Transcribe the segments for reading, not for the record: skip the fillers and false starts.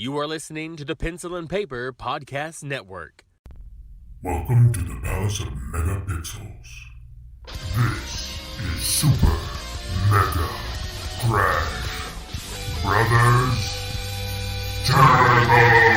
You are listening to the Pencil and Paper Podcast Network. Welcome to the Palace of Megapixels. This is Super Mega Crash Brothers Turbo!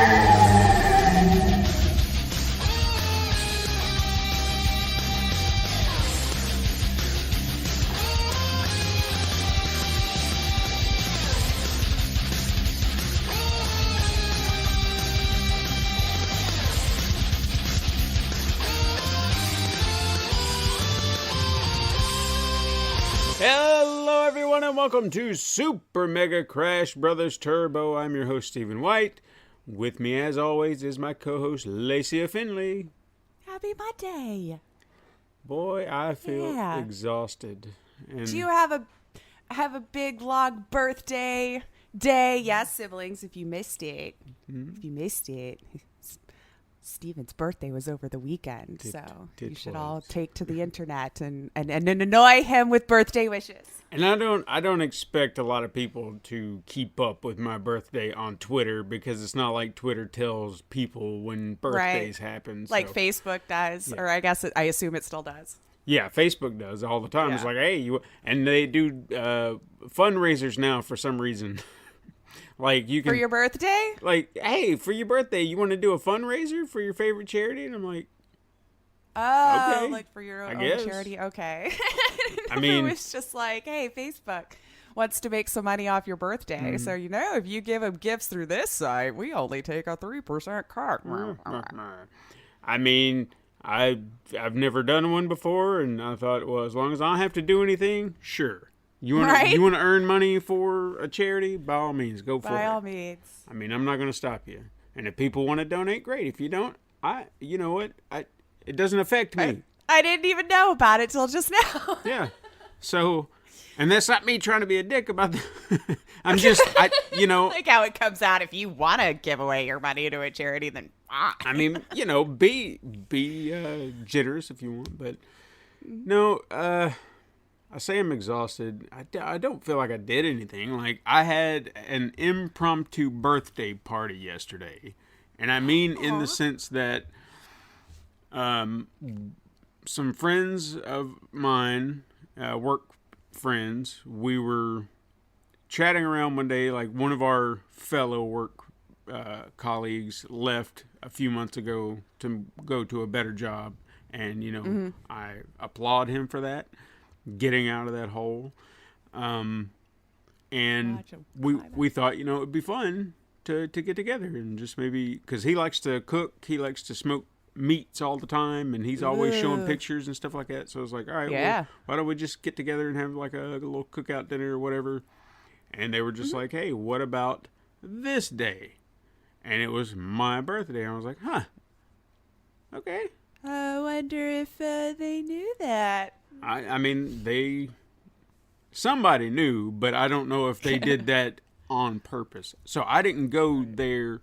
Hello everyone and welcome to Super Mega Crash Brothers Turbo. I'm your host Stephen White. With me as always is my co-host Lacey Finley. Happy Monday. Boy, I feel exhausted. And do you have a big long birthday day? Yes, siblings, if you missed it. If you missed it. Stephen's birthday was over the weekend, so you should all take to the internet and annoy him with birthday wishes. And I don't expect a lot of people to keep up with my birthday on Twitter because it's not like Twitter tells people when birthdays happen. Like Facebook does, or I assume it still does. Yeah, Facebook does all the time. Yeah. It's like, hey, and they do fundraisers now for some reason. Like you can, for your birthday? Like, hey, for your birthday, you want to do a fundraiser for your favorite charity? And I'm like, oh, okay, like for your own guess. charity? Okay. I mean, it was just like, hey, Facebook wants to make some money off your birthday. So, if you give them gifts through this site, we only take a 3% cut. I mean, I've never done one before, and I thought, well, as long as I don't have to do anything, sure. You want to earn money for a charity? By all means, go for it. By all means. I mean, I'm not going to stop you. And if people want to donate, great. If you don't, you know what? It doesn't affect me. I didn't even know about it till just now. Yeah. So, and that's not me trying to be a dick about the I'm just, like how it comes out. If you want to give away your money to a charity, then fine. I mean, be generous if you want, but no, I say I'm exhausted. I don't feel like I did anything. Like, I had an impromptu birthday party yesterday. And I mean in the sense that some friends of mine, work friends, we were chatting around one day. Like, one of our fellow work colleagues left a few months ago to go to a better job. And, I applaud him for that. Getting out of that hole. And we thought, it would be fun to get together and just maybe, because he likes to cook, he likes to smoke meats all the time, and he's always showing pictures and stuff like that. So I was like, all right, well, why don't we just get together and have like a little cookout dinner or whatever? And they were just like, hey, what about this day? And it was my birthday. And I was like, huh, okay. I wonder if they knew that. I mean, somebody knew, but I don't know if they did that on purpose. So I didn't go there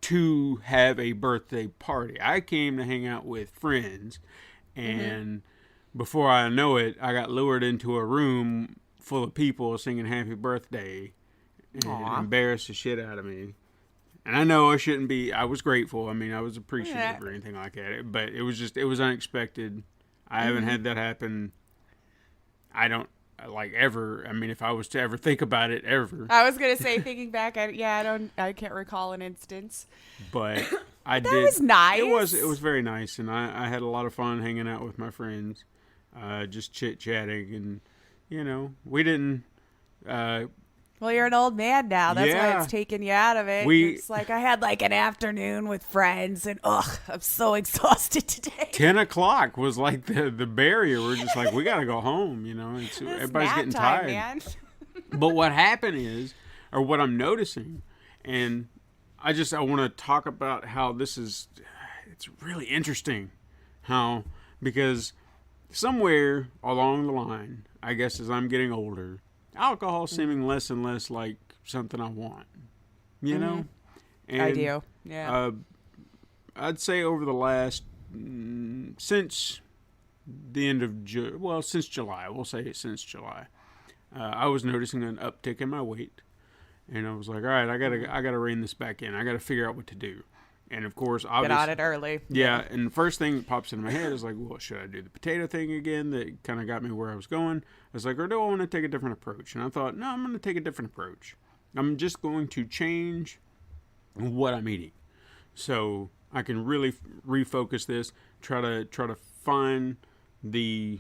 to have a birthday party. I came to hang out with friends, and before I know it, I got lured into a room full of people singing happy birthday and embarrassed the shit out of me. And I know I shouldn't be. I was grateful. I mean, I was appreciative or anything like that, but it was unexpected. I haven't had that happen. I don't ever. I mean, if I was to ever think about it, ever. I was gonna say, thinking back, I can't recall an instance. But I did. That was nice. It was very nice, and I had a lot of fun hanging out with my friends, just chit chatting, and we didn't. Well, you're an old man now. That's why it's taking you out of it. It's like I had like an afternoon with friends, and I'm so exhausted today. 10 o'clock was like the barrier. We're just like, we got to go home, everybody's getting tired. Man. But what happened is, or what I'm noticing, and I want to talk about how it's really interesting because somewhere along the line, I guess as I'm getting older, alcohol seeming less and less like something I want, And I do, yeah. I'd say over the last, since the end of, since July, we'll say since July, I was noticing an uptick in my weight. And I was like, all right, I gotta rein this back in. I gotta figure out what to do. And of course, obviously, Get on it early. yeah. And the first thing that pops into my head is like, well, should I do the potato thing again? That kind of got me where I was going. I was like, or do I want to take a different approach? And I thought, no, I'm going to take a different approach. I'm just going to change what I'm eating, so I can really refocus this. Try to find the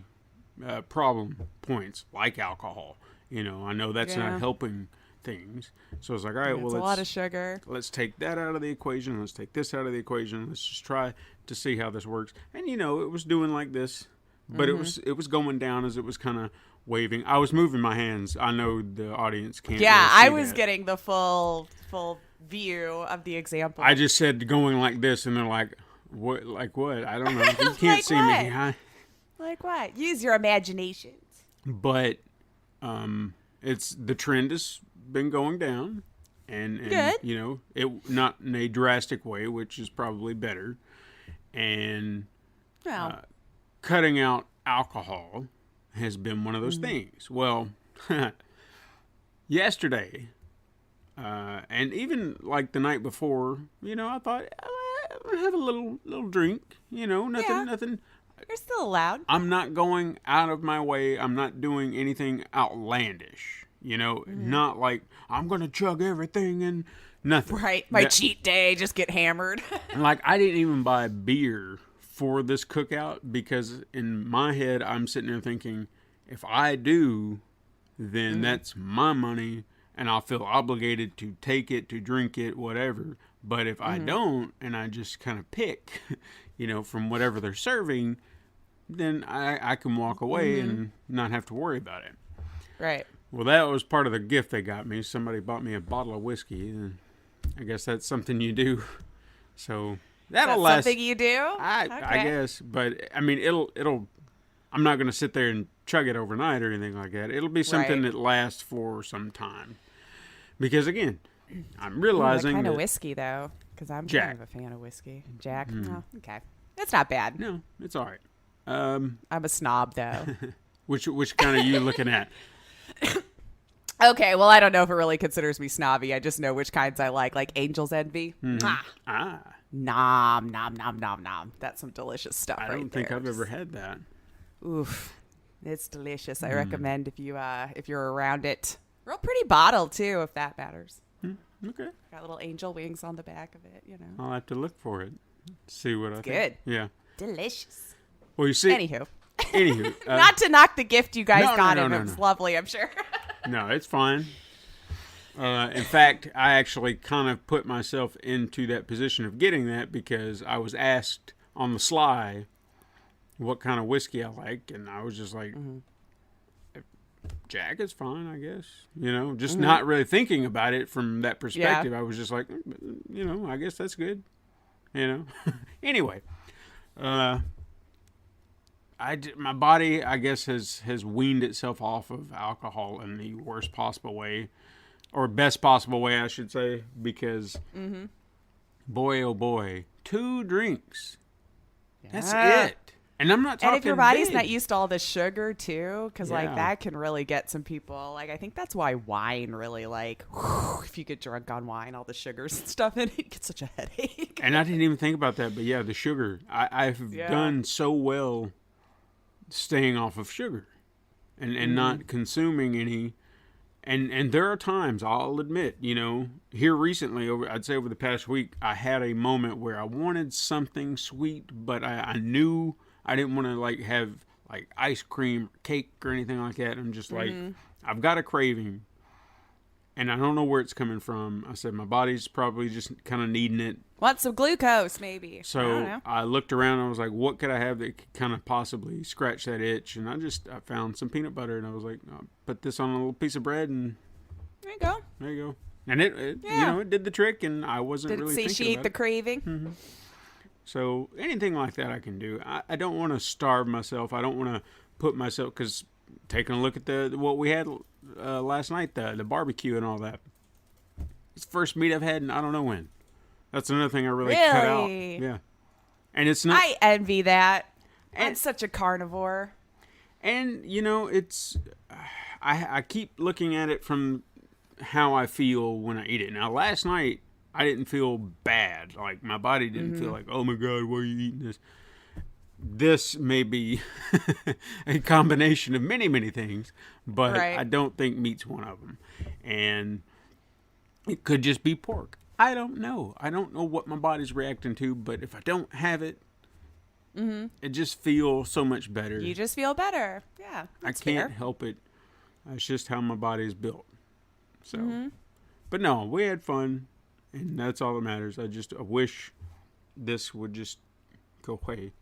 problem points, like alcohol. I know that's not helping things. So I was like, all right, well, it's a lot of sugar. Let's take that out of the equation. Let's take this out of the equation. Let's just try to see how this works. And it was doing like this, but it was going down as it was kind of waving. I was moving my hands. I know the audience can't. Yeah, really see I was that. Getting the full view of the example. I just said going like this, and they're like, what? Like what? I don't know. You can't Like see what? me. Huh? Like what? Use your imaginations. But it's the trend has been going down, and Good. it not in a drastic way, which is probably better, and Well, cutting out alcohol has been one of those things. Well, yesterday, and even like the night before, I thought I'm gonna have a little drink, nothing. you're still allowed. I'm not going out of my way. I'm not doing anything outlandish. Not like I'm going to chug everything and nothing. Right. My cheat day, just get hammered. Like, I didn't even buy beer for this cookout because in my head, I'm sitting there thinking, if I do, then that's my money and I'll feel obligated to take it, to drink it, whatever. But if I don't, and I just kind of pick, from whatever they're serving, then I can walk away and not have to worry about it. Right. Well, that was part of the gift they got me. Somebody bought me a bottle of whiskey, and I guess that's something you do. So that'll last. Something you do? I guess, but I mean, it'll. I'm not going to sit there and chug it overnight or anything like that. It'll be something that lasts for some time. Because again, I'm realizing what kind that of whiskey though? Because I'm Jack. kind of a fan of whiskey. Jack. Oh, okay. That's not bad. no, it's all right. I'm a snob though. Which kind of you looking at? Okay, well, I don't know if it really considers me snobby. I just know which kinds I like Angel's Envy. Mwah. Nom, nom, nom, nom, nom. That's some delicious stuff I right don't think there. I've ever had that. Oof. It's delicious. I recommend if you're around it. Real pretty bottle, too, if that matters. Okay. Got little angel wings on the back of it, I'll have to look for it. See what I think. good. Yeah. Delicious. Well, you see. Anywho. Not Not to knock the gift you guys no, got no, him. no, It was no. lovely, I'm sure. No, it's fine. In fact, I actually kind of put myself into that position of getting that because I was asked on the sly what kind of whiskey I like, and I was just like, Jack is fine, I guess. Just not really thinking about it from that perspective. I was just like, I guess that's good. Anyway, my body, I guess, has weaned itself off of alcohol in the worst possible way, or best possible way, I should say, because boy, oh boy, 2 drinks. That's it. And I'm not talking And if your body's big. not used to all the sugar too, because Yeah. that can really get some people. I think that's why wine really if you get drunk on wine, all the sugars and stuff in it, you get such a headache. And I didn't even think about that, but yeah, the sugar. I've done so well staying off of sugar and not consuming any. And there are times, I'll admit, here recently, I'd say over the past week, I had a moment where I wanted something sweet, but I knew I didn't want to have ice cream, cake, or anything like that. I'm just I've got a craving, and I don't know where it's coming from. I said my body's probably just kind of needing it. Want some glucose, maybe. I don't So know. I looked around and I was like, what could I have that could kind of possibly scratch that itch? And I found some peanut butter, and I was like, I'll put this on a little piece of bread, and There you go. there you go. And it it did the trick, and I wasn't Did it really thinking satiate about the it. craving? So anything like that I can do. I don't want to starve myself. I don't want to put myself, because taking a look at what we had last night, the barbecue and all that. It's the first meat I've had in I don't know when. That's another thing I really cut out. Really? Yeah. And it's not. I envy that. I'm And- such a carnivore. And it's. I keep looking at it from how I feel when I eat it. Now, last night, I didn't feel bad. Like, my body didn't feel like, oh my God, why are you eating this? This may be a combination of many, many things, but I don't think meat's one of them. And it could just be pork. I don't know. I don't know what my body's reacting to, but if I don't have it, it just feels so much better. You just feel better. Yeah, I can't help it. That's just how my body is built. So, but no, we had fun, and that's all that matters. I wish this would just go away.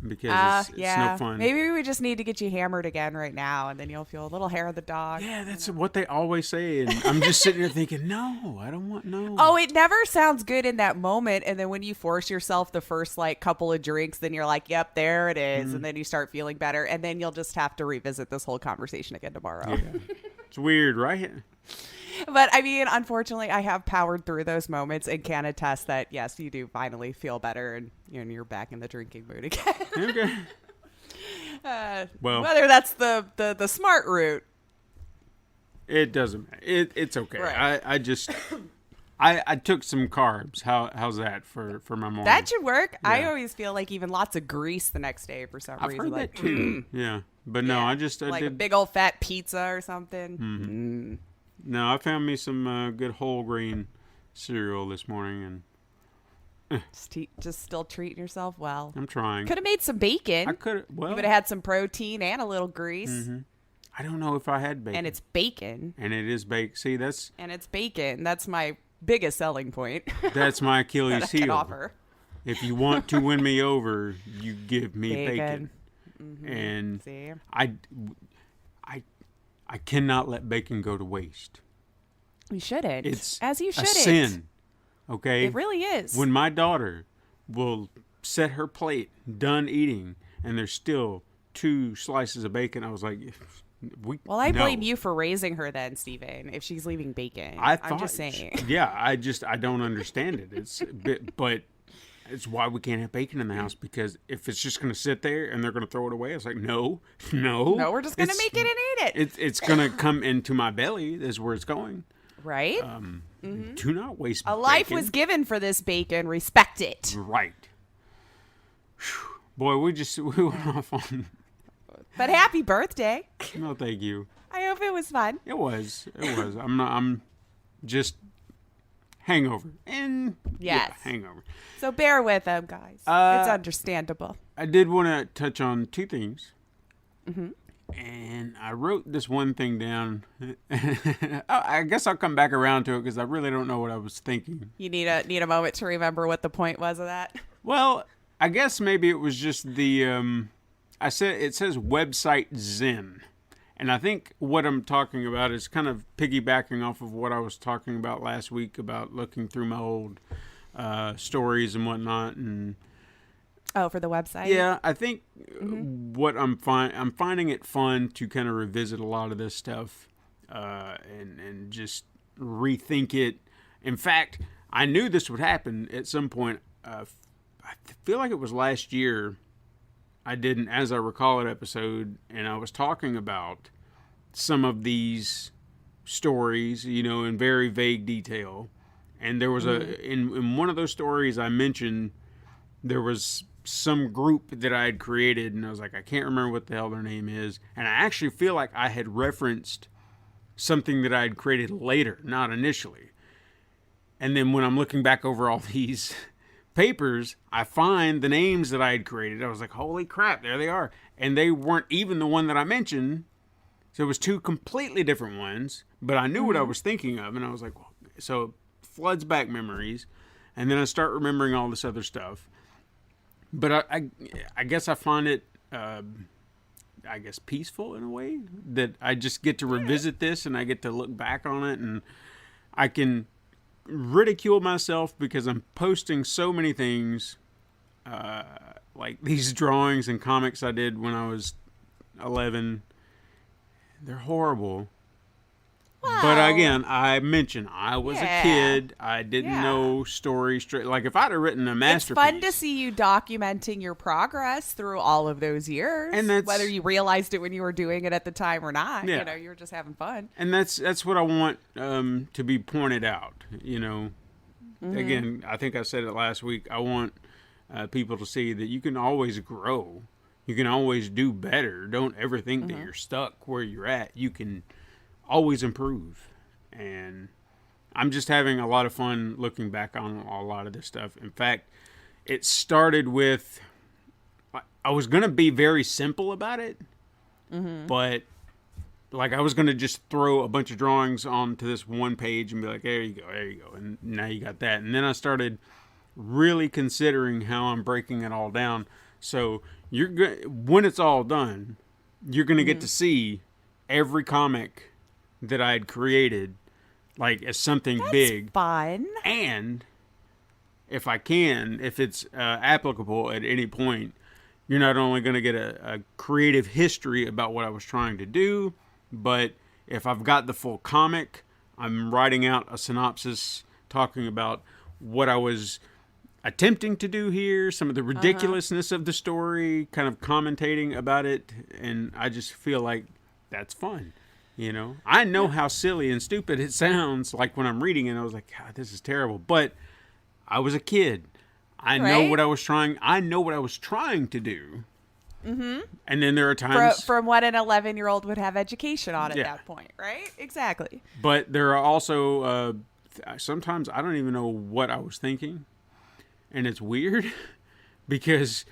Because it's no fun. Maybe we just need to get you hammered again right now, and then you'll feel a little hair of the dog. Yeah, that's what they always say. And I'm just sitting there thinking, no, I don't want no. Oh, it never sounds good in that moment. And then when you force yourself the first couple of drinks, then you're like, yep, there it is. And then you start feeling better. And then you'll just have to revisit this whole conversation again tomorrow. Yeah. It's weird, right? But I mean, unfortunately, I have powered through those moments and can attest that, yes, you do finally feel better and you're back in the drinking mood again. Okay. Well, whether that's the smart route. It doesn't matter. It's okay. Right. I just I took some carbs. How's that for my morning? That should work. Yeah. I always feel like even lots of grease the next day for some I've reason. heard that too. Yeah. But no, I did a big old fat pizza or something. No, I found me some good whole grain cereal this morning, and Just still treating yourself well. I'm trying. Could have made some bacon. I could have. Well, you would have had some protein and a little grease. I don't know if I had bacon. And it's bacon. And it is bacon. See, And it's bacon. That's my biggest selling point. That's my Achilles that I can heel. offer. If you want to win me over, you give me Bacon. And See? I cannot let bacon go to waste. You shouldn't. It's As you a shouldn't. sin. Okay? It really is. When my daughter will set her plate, done eating, and there's still 2 slices of bacon, I was like, well, I blame you for raising her then, Steven, if she's leaving bacon. I'm just saying. Yeah, I don't understand it. It's a bit, but it's why we can't have bacon in the house, because if it's just going to sit there and they're going to throw it away, it's like, no, we're just going to make it and eat it. It's going to come into my belly is where it's going. Right? Do not waste a life was given for this bacon. Respect it. Right. Whew. Boy, we went off on. But happy birthday. No, thank you. I hope it was fun. It was. I'm just hangover. And yes. Yeah, hangover. So bear with them, guys. It's understandable. I did want to touch on 2 things. And I wrote this one thing down. I guess I'll come back around to it because I really don't know what I was thinking. You need a moment to remember what the point was of that. Well, I guess maybe it was just the it says website Zen. And I think what I'm talking about is kind of piggybacking off of what I was talking about last week about looking through my old stories and whatnot. And oh, for the website? Yeah, I think what I'm finding it fun to kind of revisit a lot of this stuff and just rethink it. In fact, I knew this would happen at some point. I feel like it was last year. I did an As I Recall It episode, and I was talking about some of these stories, in very vague detail. And there was in one of those stories I mentioned, there was some group that I had created, and I was like, I can't remember what the hell their name is. And I actually feel like I had referenced something that I had created later, not initially. And then when I'm looking back over all these papers, I find the names that I had created. I was like, holy crap, there they are. And they weren't even the one that I mentioned. So it was 2 completely different ones, but I knew what I was thinking of. And I was like, well, so it floods back memories. And then I start remembering all this other stuff. But I guess I find it, peaceful in a way that I just get to revisit this and I get to look back on it, and I can ridicule myself because I'm posting so many things, like these drawings and comics I did when I was 11. They're horrible. But again, I mentioned I was a kid. I didn't Yeah. know story straight. Like if I'd have written a masterpiece, It's fun to see you documenting your progress through all of those years. And that's- whether you realized it when you were doing it at the time or not. Yeah. You know, you were just having fun. and that's what I want to be pointed out. You know, again, I think I said it last week. I want people to see that you can always grow. You can always do better. Don't ever think that you're stuck where you're at. You can always improve. And I'm just having a lot of fun looking back on a lot of this stuff. In fact, it started with, I was going to be very simple about it, but like I was going to just throw a bunch of drawings onto this one page and be like, there you go. And now you got that. And then I started really considering how I'm breaking it all down. So when it's all done, you're going to get to see every comic that I had created, like as something big. Fun. And if I can, if it's applicable at any point, you're not only going to get a creative history about what I was trying to do, but if I've got the full comic, I'm writing out a synopsis talking about what I was attempting to do here, some of the ridiculousness of the story, kind of commentating about it, and I just feel like that's fun. You know, I know how silly and stupid it sounds like when I'm reading it. I was like, God, this is terrible. But I was a kid. I know what I was trying. I know what I was trying to do. Mm-hmm. And then there are times From what an 11-year-old would have education on at that point, right? Exactly. But there are also sometimes I don't even know what I was thinking, and it's weird because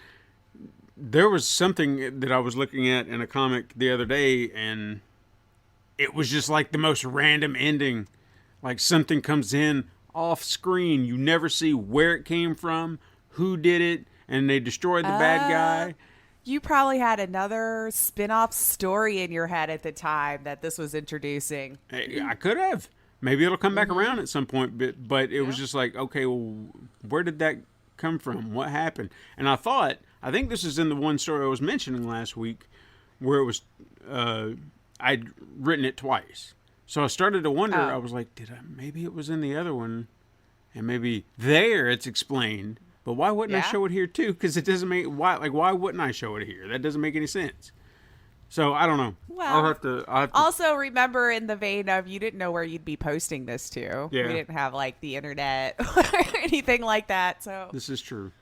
there was something that I was looking at in a comic the other day, and it was just like the most random ending. Like something comes in off screen. You never see where it came from, who did it, and they destroyed the bad guy. You probably had another spin-off story in your head at the time that this was introducing. I could have. Maybe it'll come back around at some point, but it was just like, okay, well, where did that come from? What happened? And I think this is in the one story I was mentioning last week where it was... I'd written it twice. So I started to wonder, I was like, maybe it was in the other one, and maybe there it's explained, but why wouldn't I show it here too? Because it doesn't make, why wouldn't I show it here? That doesn't make any sense. So I don't know. Well, I'll have to also remember in the vein of you didn't know where you'd be posting this to. Yeah. We didn't have like the internet or anything like that. So This is true.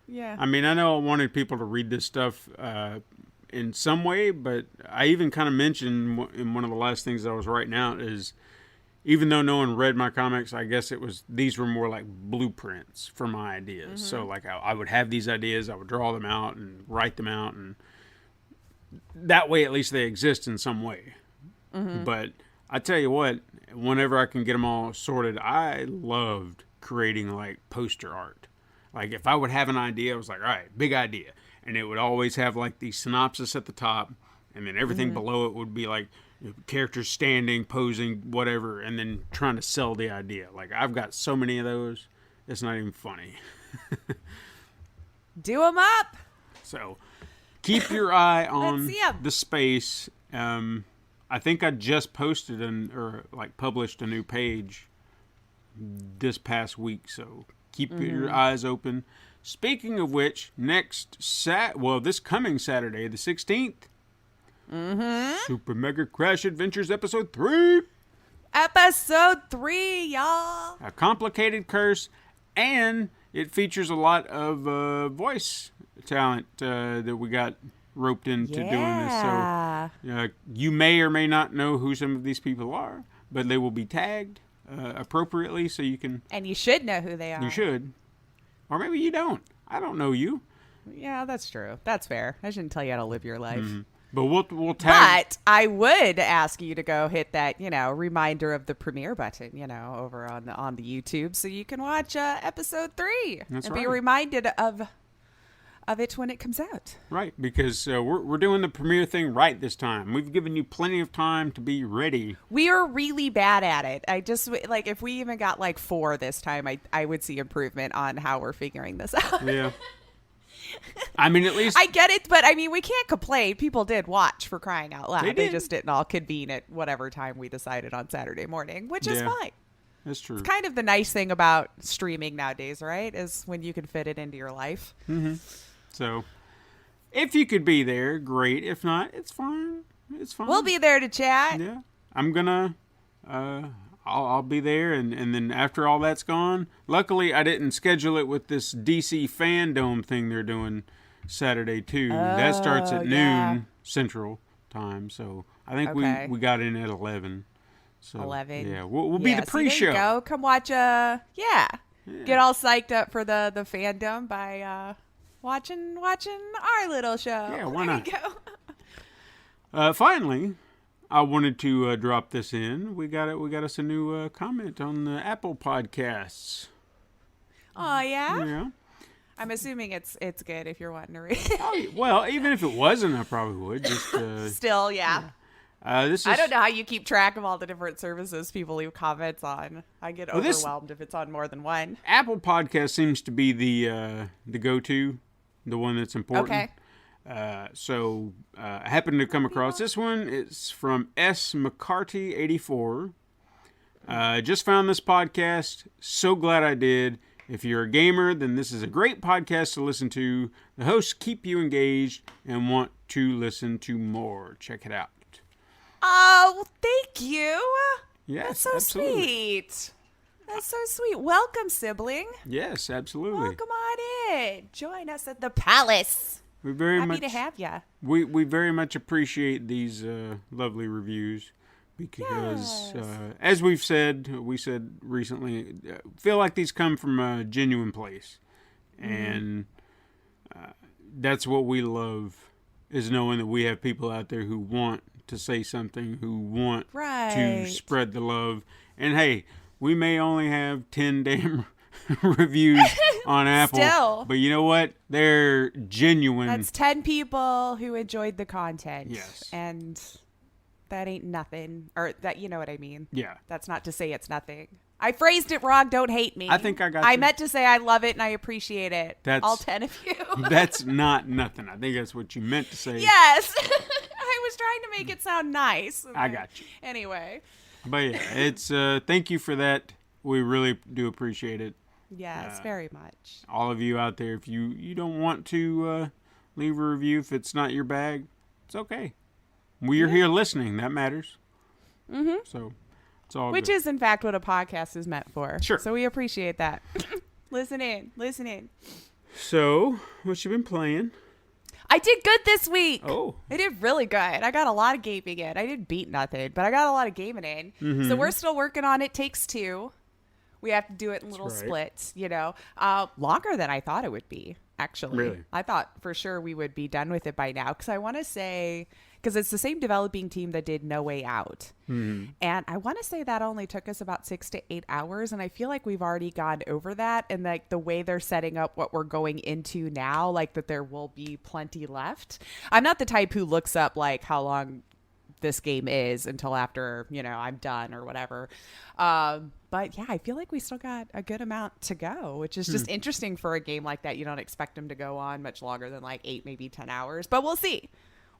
yeah. I mean, I know I wanted people to read this stuff in some way, but I even kind of mentioned in one of the last things I was writing out is, even though no one read my comics, I guess these were more like blueprints for my ideas. Mm-hmm. So like I would have these ideas, I would draw them out and write them out, and that way at least they exist in some way. Mm-hmm. But I tell you what, whenever I can get them all sorted, I loved creating like poster art. Like if I would have an idea, I was like, all right, big idea. And it would always have like the synopsis at the top, and then everything below it would be like characters standing, posing, whatever, and then trying to sell the idea. Like I've got so many of those, it's not even funny. Do them up. So keep your eye Let's on see 'em. the space. I think I just posted published a new page this past week, so keep your eyes open. Speaking of which, this coming Saturday, the 16th, Super Mega Crash Adventures Episode 3. Episode 3, y'all. A complicated curse, and it features a lot of voice talent that we got roped into doing this. So you may or may not know who some of these people are, but they will be tagged appropriately so you can... And you should know who they are. You should. Or maybe you don't. I don't know you. Yeah, that's true. That's fair. I shouldn't tell you how to live your life. Mm-hmm. But we'll tag... But I would ask you to go hit that, reminder of the premiere button, over on the YouTube so you can watch episode 3. That's and right. be reminded of it when it comes out. Right, because we're doing the premiere thing right this time. We've given you plenty of time to be ready. We are really bad at it. I just, if we even got 4 this time, I would see improvement on how we're figuring this out. Yeah. I mean, at least I get it, but I mean, we can't complain. People did watch, for crying out loud. They did. Just didn't all convene at whatever time we decided on Saturday morning, which is Yeah. fine. that's true. It's kind of the nice thing about streaming nowadays, right? Is when you can fit it into your life. So, if you could be there, great. If not, it's fine. It's fine. We'll be there to chat. Yeah, I'm gonna. I'll be there, and then after all that's gone, luckily I didn't schedule it with this DC Fandom thing they're doing Saturday too. That starts at yeah. noon Central Time, so I think Okay. we got in at 11. So 11. Yeah, we'll be the so pre-show. there you go. Come watch. Get all psyched up for the fandom by watching our little show. Yeah, why There not? you go. Finally, I wanted to drop this in. We got us a new comment on the Apple Podcasts. Oh yeah. Yeah. I'm assuming it's good if you're wanting to read. Oh, well, even if it wasn't, I probably would. Just Still, yeah. this is. I don't know how you keep track of all the different services people leave comments on. I get overwhelmed if it's on more than one. Apple Podcast seems to be the go-to, the one that's important. Okay. So I happened to come across this one. It's from S. McCarty 84. Just found this podcast. So glad I did. If you're a gamer, then this is a great podcast to listen to. The hosts keep you engaged and want to listen to more. Check it out. Oh, thank you. Yes, That's so absolutely. sweet. That's so sweet. Welcome, sibling. Yes, absolutely. Welcome on in. Join us at the palace. We very Happy much to have you. we very much appreciate these lovely reviews because Yes. as we said recently, feel like these come from a genuine place, and that's what we love, is knowing that we have people out there who want to say something, who want to Right. spread the love. And hey, we may only have 10 damn reviews on Apple, Still. but you know what? They're genuine. That's 10 people who enjoyed the content. Yes. And that ain't nothing. Or that, you know what I mean. Yeah. That's not to say it's nothing. I phrased it wrong. Don't hate me. I think I got I you. meant to say I love it and I appreciate it. That's- All 10 of you. That's not nothing. I think that's what you meant to say. Yes. I was trying to make it sound nice. I got you. Anyway. But yeah, it's thank you for that. We really do appreciate it. Yes, very much. All of you out there, if you don't want to leave a review, if it's not your bag, it's okay. We're here listening. That matters. Mm-hmm. So it's all Which good. is, in fact, what a podcast is meant for. Sure. So we appreciate that. Listen in. So, what you been playing? I did good this week. Oh. I did really good. I got a lot of gaming in. I didn't beat nothing, but I got a lot of gaming in. Mm-hmm. So we're still working on It Takes Two. We have to do it in little right. splits, longer than I thought it would be, actually. Really? I thought for sure we would be done with it by now, because I want to say, because it's the same developing team that did No Way Out. Mm-hmm. And I want to say that only took us about 6 to 8 hours. And I feel like we've already gone over that. And like the way they're setting up what we're going into now, like that there will be plenty left. I'm not the type who looks up like how long this game is until after, I'm done or whatever. But yeah, I feel like we still got a good amount to go, which is just interesting for a game like that. You don't expect them to go on much longer than like 8, maybe 10 hours, but we'll see.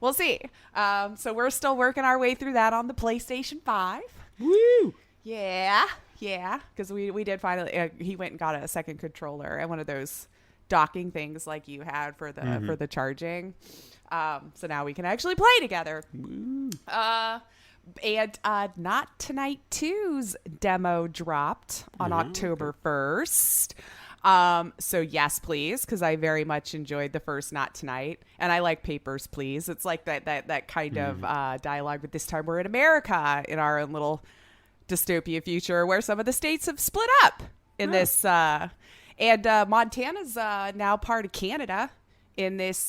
So we're still working our way through that on the PlayStation 5. Woo! Yeah. Because we did finally, he went and got a second controller and one of those docking things like you had for the charging. So now we can actually play together. Woo. And Not Tonight 2's demo dropped on October 1st. So yes, please, because I very much enjoyed the first Not Tonight, and I like Papers, Please. It's like that kind of dialogue, but this time we're in America in our own little dystopia future where some of the states have split up in this, and Montana's now part of Canada in this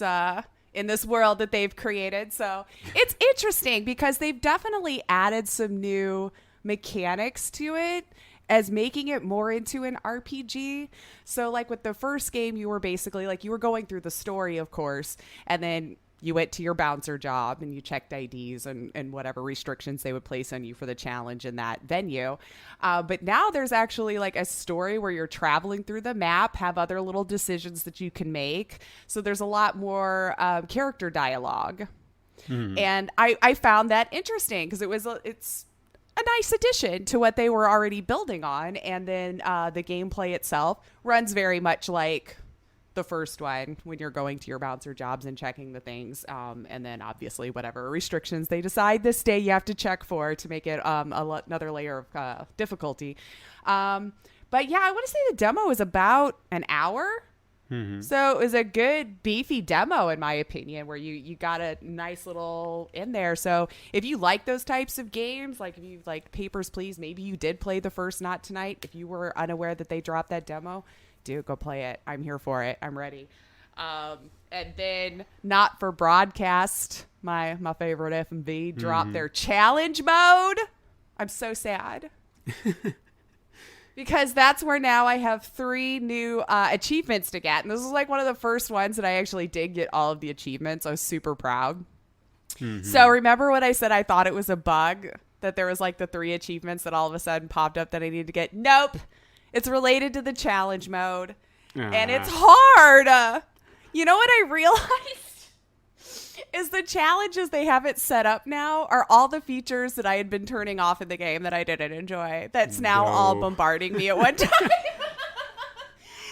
world that they've created. So it's interesting because they've definitely added some new mechanics to it as making it more into an RPG. So like with the first game, you were basically like, you were going through the story, of course, and then you went to your bouncer job and you checked IDs and whatever restrictions they would place on you for the challenge in that venue. But now there's actually like a story where you're traveling through the map, have other little decisions that you can make. So there's a lot more character dialogue. And I found that interesting because it's a nice addition to what they were already building on. And then the gameplay itself runs very much like the first one when you're going to your bouncer jobs and checking the things. And then obviously whatever restrictions they decide this day you have to check for to make it another layer of difficulty. But yeah, I want to say the demo is about an hour. So it was a good beefy demo in my opinion, where you got a nice little in there. So if you like those types of games, like if you like Papers, Please, maybe you did play the first Not Tonight. If you were unaware that they dropped that demo, dude, go play it. I'm here for it. I'm ready. And then Not for Broadcast, my favorite FMV, dropped their challenge mode. I'm so sad. Because that's where now I have 3 new achievements to get. And this is like one of the first ones that I actually did get all of the achievements. I was super proud. So remember when I said I thought it was a bug that there was like the 3 achievements that all of a sudden popped up that I needed to get? Nope. It's related to the challenge mode. And it's hard. You know what I realized? Is the challenges they have it set up now are all the features that I had been turning off in the game that I didn't enjoy. That's now all bombarding me at one time.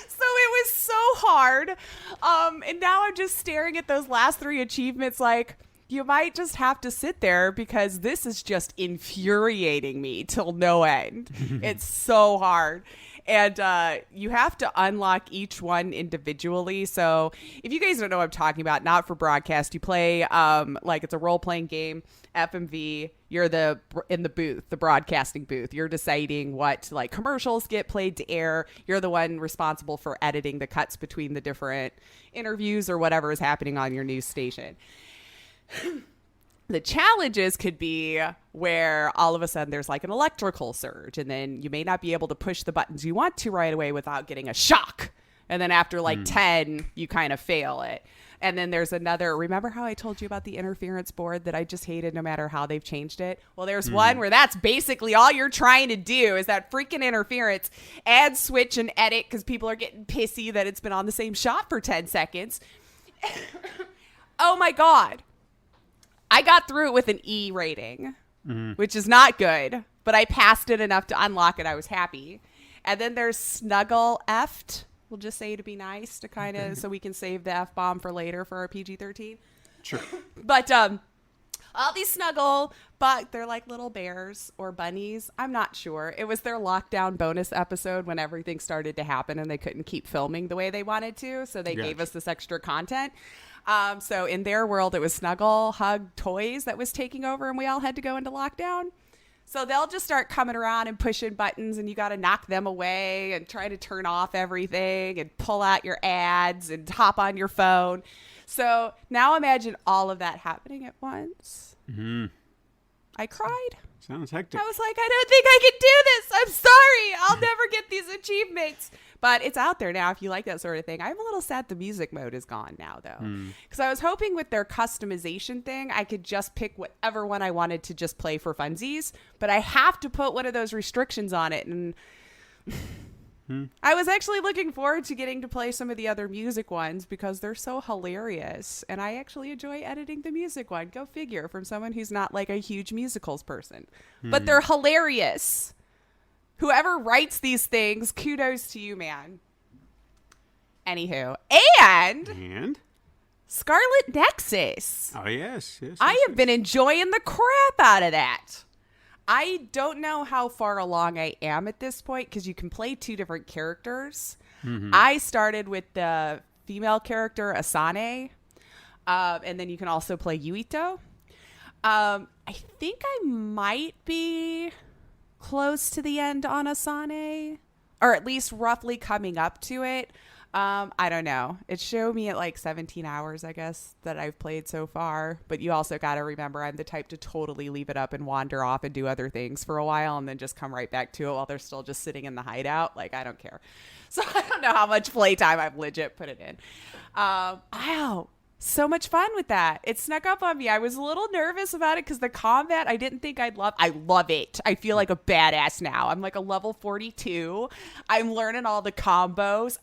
So it was so hard. And now I'm just staring at those last 3 achievements like, you might just have to sit there because this is just infuriating me till no end. It's so hard. And you have to unlock each one individually. So if you guys don't know what I'm talking about, Not for Broadcast, you play like it's a role-playing game, FMV. You're in the booth, the broadcasting booth. You're deciding what like commercials get played to air. You're the one responsible for editing the cuts between the different interviews or whatever is happening on your news station. The challenges could be where all of a sudden there's like an electrical surge and then you may not be able to push the buttons you want to right away without getting a shock. And then after like 10, you kind of fail it. And then there's another, remember how I told you about the interference board that I just hated no matter how they've changed it? Well, there's one where that's basically all you're trying to do is that freaking interference, add, switch, and edit because people are getting pissy that it's been on the same shot for 10 seconds. Oh my God. I got through it with an E rating, which is not good, but I passed it enough to unlock it. I was happy. And then there's Snuggle F'd. We'll just say to be nice to kind of, so we can save the F-bomb for later for our PG-13. Sure. But all these snuggle, but they're like little bears or bunnies. I'm not sure. It was their lockdown bonus episode when everything started to happen and they couldn't keep filming the way they wanted to. So they gave us this extra content. So in their world, it was Snuggle, Hug, Toys that was taking over and we all had to go into lockdown. So they'll just start coming around and pushing buttons and you got to knock them away and try to turn off everything and pull out your ads and hop on your phone. So now imagine all of that happening at once. I cried. Sounds hectic. I was like, I don't think I can do this. I'm sorry. I'll never get these achievements. But it's out there now if you like that sort of thing. I'm a little sad the music mode is gone now, though. Because I was hoping with their customization thing, I could just pick whatever one I wanted to just play for funsies. But I have to put one of those restrictions on it. And I was actually looking forward to getting to play some of the other music ones because they're so hilarious. And I actually enjoy editing the music one. Go figure, from someone who's not like a huge musicals person. But they're hilarious. Whoever writes these things, kudos to you, man. Anywho. And Scarlet Nexus. Oh, yes. I have been enjoying the crap out of that. I don't know how far along I am at this point because you can play 2 different characters. I started with the female character, Asane. And then you can also play Yuito. I think I might be close to the end on Asane, or at least roughly coming up to it. I don't know. It showed me at like 17 hours, I guess, that I've played so far. But you also got to remember, I'm the type to totally leave it up and wander off and do other things for a while and then just come right back to it while they're still just sitting in the hideout. Like, I don't care. So I don't know how much playtime I've legit put it in. Wow. so much fun with that. It snuck up on me. I was a little nervous about it because the combat I didn't think I'd love. I love it. I feel like a badass now. I'm like a level 42. I'm learning all the combos.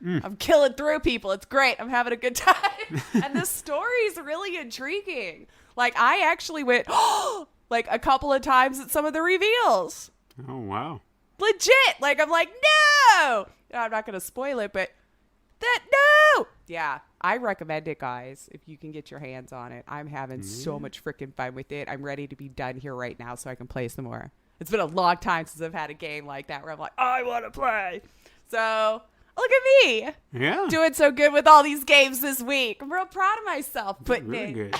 I'm killing through people. It's great. I'm having a good time. And the story's really intriguing. Like, I actually went like a couple of times at some of the reveals. Oh, wow. Legit. Like, I'm like, no. I'm not going to spoil it, but no. Yeah, I recommend it, guys, if you can get your hands on it. I'm having so much freaking fun with it. I'm ready to be done here right now so I can play some more. It's been a long time since I've had a game like that where I'm like, I want to play. So look at me. Yeah. Doing so good with all these games this week. I'm real proud of myself. Putting really in. Good.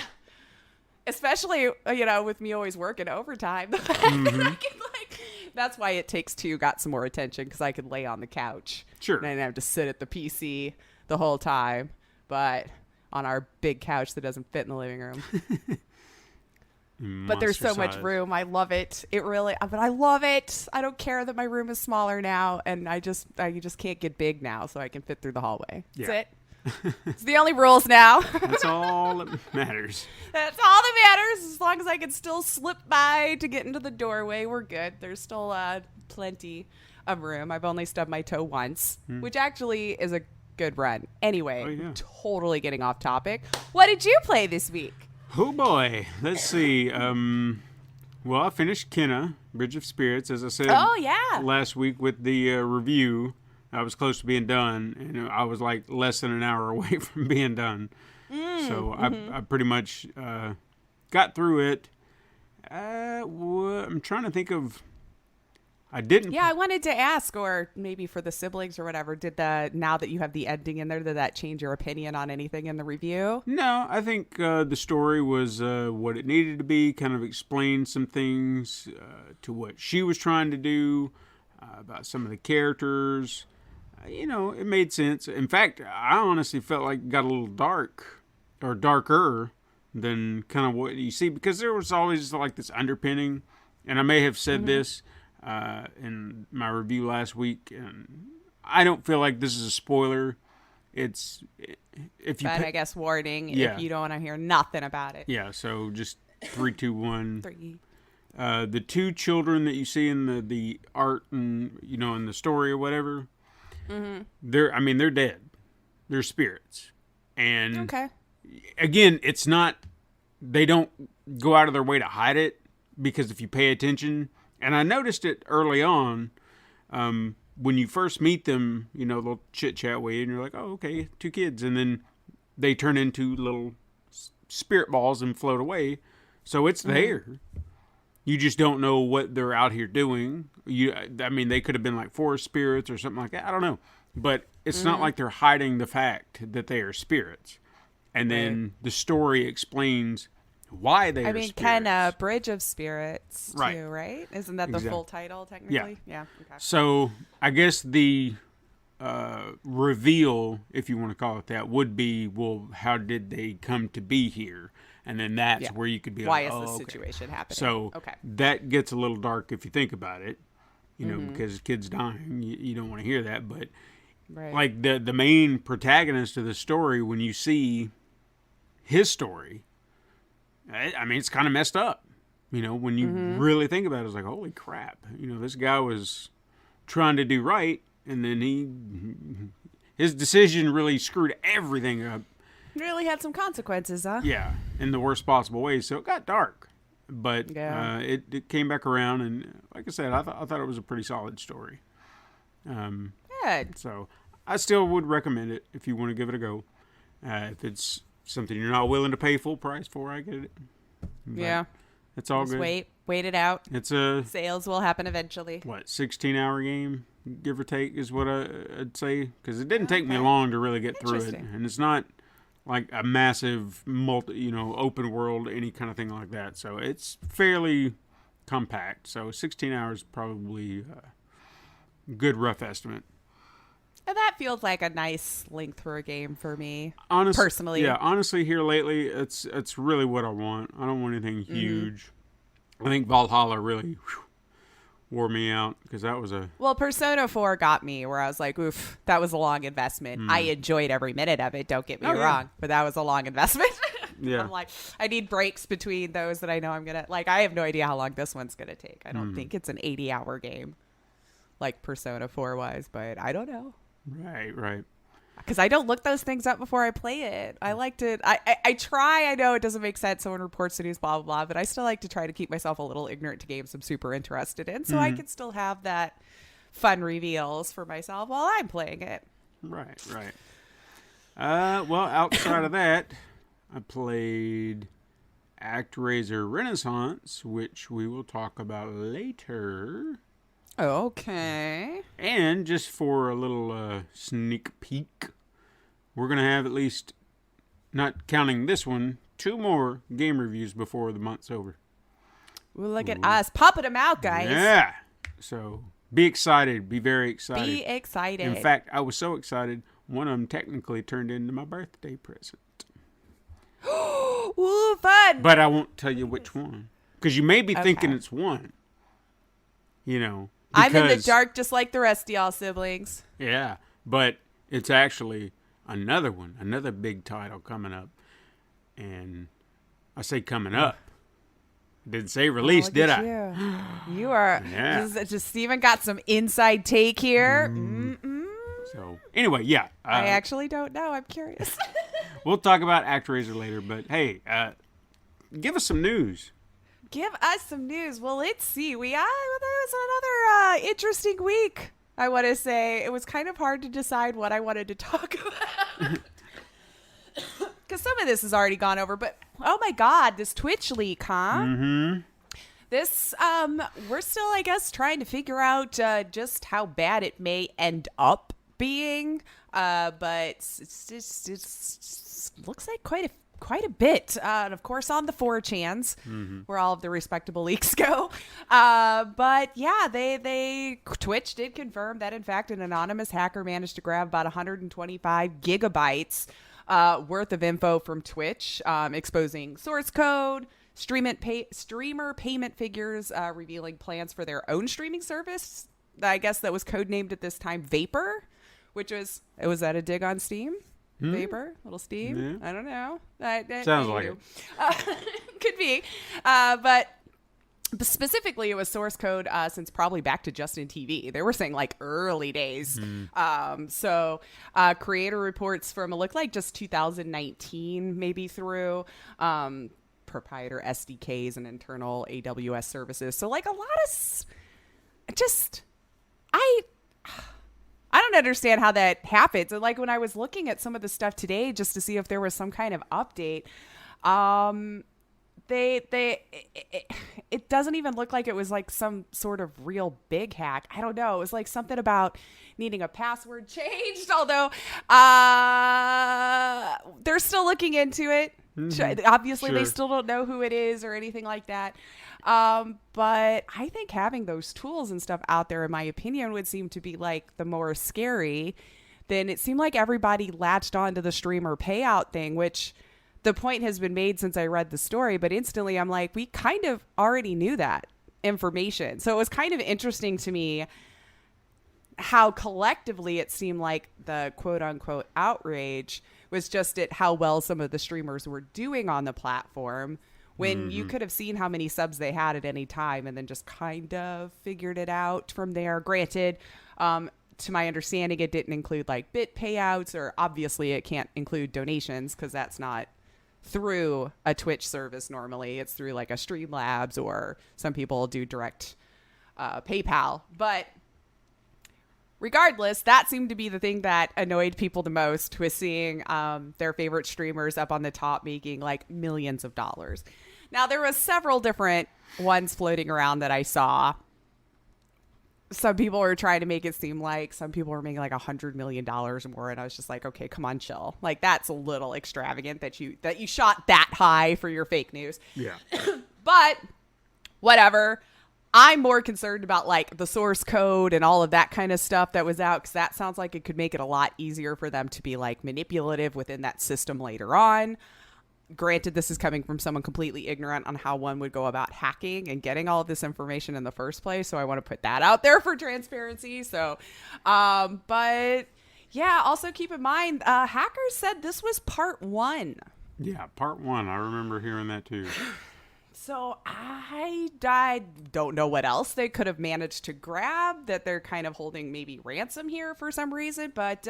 Especially, with me always working overtime. That's why It Takes Two got some more attention, because I could lay on the couch. Sure. And I didn't have to sit at the PC the whole time. But on our big couch that doesn't fit in the living room. But there's so much room. I love it. But I love it. I don't care that my room is smaller now, and I just can't get big now, so I can fit through the hallway. Yeah. That's it. It's the only rules now. That's all that matters. That's all that matters. As long as I can still slip by to get into the doorway, we're good. There's still plenty of room. I've only stubbed my toe once, which actually is a good run. Anyway, totally getting off topic. What did you play this week? Oh boy, let's see. Well, I finished Kenna, Bridge of Spirits, as I said. Last week with the review. I was close to being done, and I was like less than an hour away from being done. So I pretty much got through it. I'm trying to think of. I didn't. Yeah, I wanted to ask, or maybe for the siblings or whatever, now that you have the ending in there, did that change your opinion on anything in the review? No, I think the story was what it needed to be, kind of explained some things to what she was trying to do, about some of the characters. It made sense. In fact, I honestly felt like it got a little dark, or darker than kind of what you see, because there was always like this underpinning, and I may have said this in my review last week, and I don't feel like this is a spoiler. It's I guess warning if you don't want to hear nothing about it. Yeah, so just 3, 2, 1. 3. The two children that you see in the art and in the story or whatever, they're dead. They're spirits, and again, it's not. They don't go out of their way to hide it, because if you pay attention. And I noticed it early on, when you first meet them, they'll chit-chat with you, and you're like, oh, okay, 2 kids. And then they turn into little spirit balls and float away. So it's there. You just don't know what they're out here doing. They could have been like forest spirits or something like that. I don't know. But it's not like they're hiding the fact that they are spirits. And then the story explains why they are spirits. Kind of Bridge of Spirits, too, right? Isn't that the full title, technically? Yeah. Okay. So I guess the reveal, if you want to call it that, would be, well, how did they come to be here? And then that's where you could be why like, is this situation happening? So that gets a little dark if you think about it, because kids dying, you don't want to hear that. But like the main protagonist of the story, when you see his story, it's kind of messed up, when you really think about it. It's like, holy crap, this guy was trying to do right, and then his decision really screwed everything up. Really had some consequences, huh? Yeah, in the worst possible way. So it got dark, but it came back around, and like I said, I thought it was a pretty solid story. Good. So I still would recommend it if you want to give it a go. If it's something you're not willing to pay full price for, I get it. But it's all good. Wait it out. It's a sales will happen eventually. 16-hour game, give or take, is what I'd say, because it didn't take me long to really get through it, and it's not like a massive open world, any kind of thing like that. So it's fairly compact. So 16 hours probably a good rough estimate. And that feels like a nice length for a game for me, personally. Yeah, honestly, here lately, it's really what I want. I don't want anything huge. I think Valhalla really wore me out because that was Well, Persona 4 got me where I was like, oof, that was a long investment. I enjoyed every minute of it, don't get me wrong, but that was a long investment. Yeah. I'm like, I need breaks between those that I know I'm going to, like, I have no idea how long this one's going to take. I don't think it's an 80-hour game like Persona 4 was, but I don't know. Right. Because I don't look those things up before I play it. I like to, I try, I know it doesn't make sense. Someone reports the news, blah, blah, blah. But I still like to try to keep myself a little ignorant to games I'm super interested in. So I can still have that fun reveals for myself while I'm playing it. Right. Well, outside of that, I played Actraiser Renaissance, which we will talk about later. Okay. And just for a little sneak peek, we're going to have at least, not counting this one, 2 more game reviews before the month's over. Well, look at us popping them out, guys. Yeah. So be excited. Be very excited. Be excited. In fact, I was so excited, one of them technically turned into my birthday present. Ooh, fun. But I won't tell you which one. Because you may be thinking it's one. You know. I'm in the dark just like the rest of y'all siblings. Yeah, but it's actually another one, another big title coming up. And I say coming up. Didn't say release, did I? You are. Yeah. Just Steven got some inside take here. So, anyway, yeah. I actually don't know. I'm curious. We'll talk about Actraiser later, but hey, give us some news. Give us some news. Well, let's see. There was another interesting week, I want to say. It was kind of hard to decide what I wanted to talk about. Because some of this has already gone over. But, oh my God, this Twitch leak, huh? Mm-hmm. This, we're still, I guess, trying to figure out just how bad it may end up being. But it looks like quite a bit, and of course on the 4chans where all of the respectable leaks go. But yeah, Twitch did confirm that in fact an anonymous hacker managed to grab about 125 gigabytes worth of info from Twitch, exposing source code, streamer payment figures, revealing plans for their own streaming service. I guess that was codenamed at this time Vapor, which was that a dig on Steam? Vapor, little Steam. Yeah. I don't know. Sounds like it. Could be. But specifically, it was source code since probably back to Justin TV. They were saying like early days. So creator reports from it looked like just 2019, maybe through proprietor SDKs and internal AWS services. So like a lot of I don't understand how that happens. And like when I was looking at some of the stuff today, just to see if there was some kind of update, it doesn't even look like it was like some sort of real big hack. I don't know. It was like something about needing a password changed, although they're still looking into it. Obviously, they still don't know who it is or anything like that. But I think having those tools and stuff out there, in my opinion, would seem to be like the more scary. Then it seemed like everybody latched onto the streamer payout thing, which the point has been made since I read the story. But instantly I'm like, we kind of already knew that information. So it was kind of interesting to me how collectively it seemed like the quote unquote outrage was just at how well some of the streamers were doing on the platform, when you could have seen how many subs they had at any time and then just kind of figured it out from there. Granted, to my understanding, it didn't include like bit payouts, or obviously it can't include donations because that's not through a Twitch service normally. It's through like a Streamlabs, or some people do direct PayPal. But regardless, that seemed to be the thing that annoyed people the most, was seeing their favorite streamers up on the top making like millions of dollars. Now, there was several different ones floating around that I saw. Some people were trying to make it seem like some people were making like $100 million or more. And I was just like, okay, come on, chill. Like, that's a little extravagant that you shot that high for your fake news. Yeah. But whatever. I'm more concerned about like the source code and all of that kind of stuff that was out, because that sounds like it could make it a lot easier for them to be like manipulative within that system later on. Granted, this is coming from someone completely ignorant on how one would go about hacking and getting all of this information in the first place. So I want to put that out there for transparency. So, but yeah, also keep in mind, hackers said this was part 1. Yeah, part 1. I remember hearing that too. So I don't know what else they could have managed to grab, that they're kind of holding maybe ransom here for some reason. But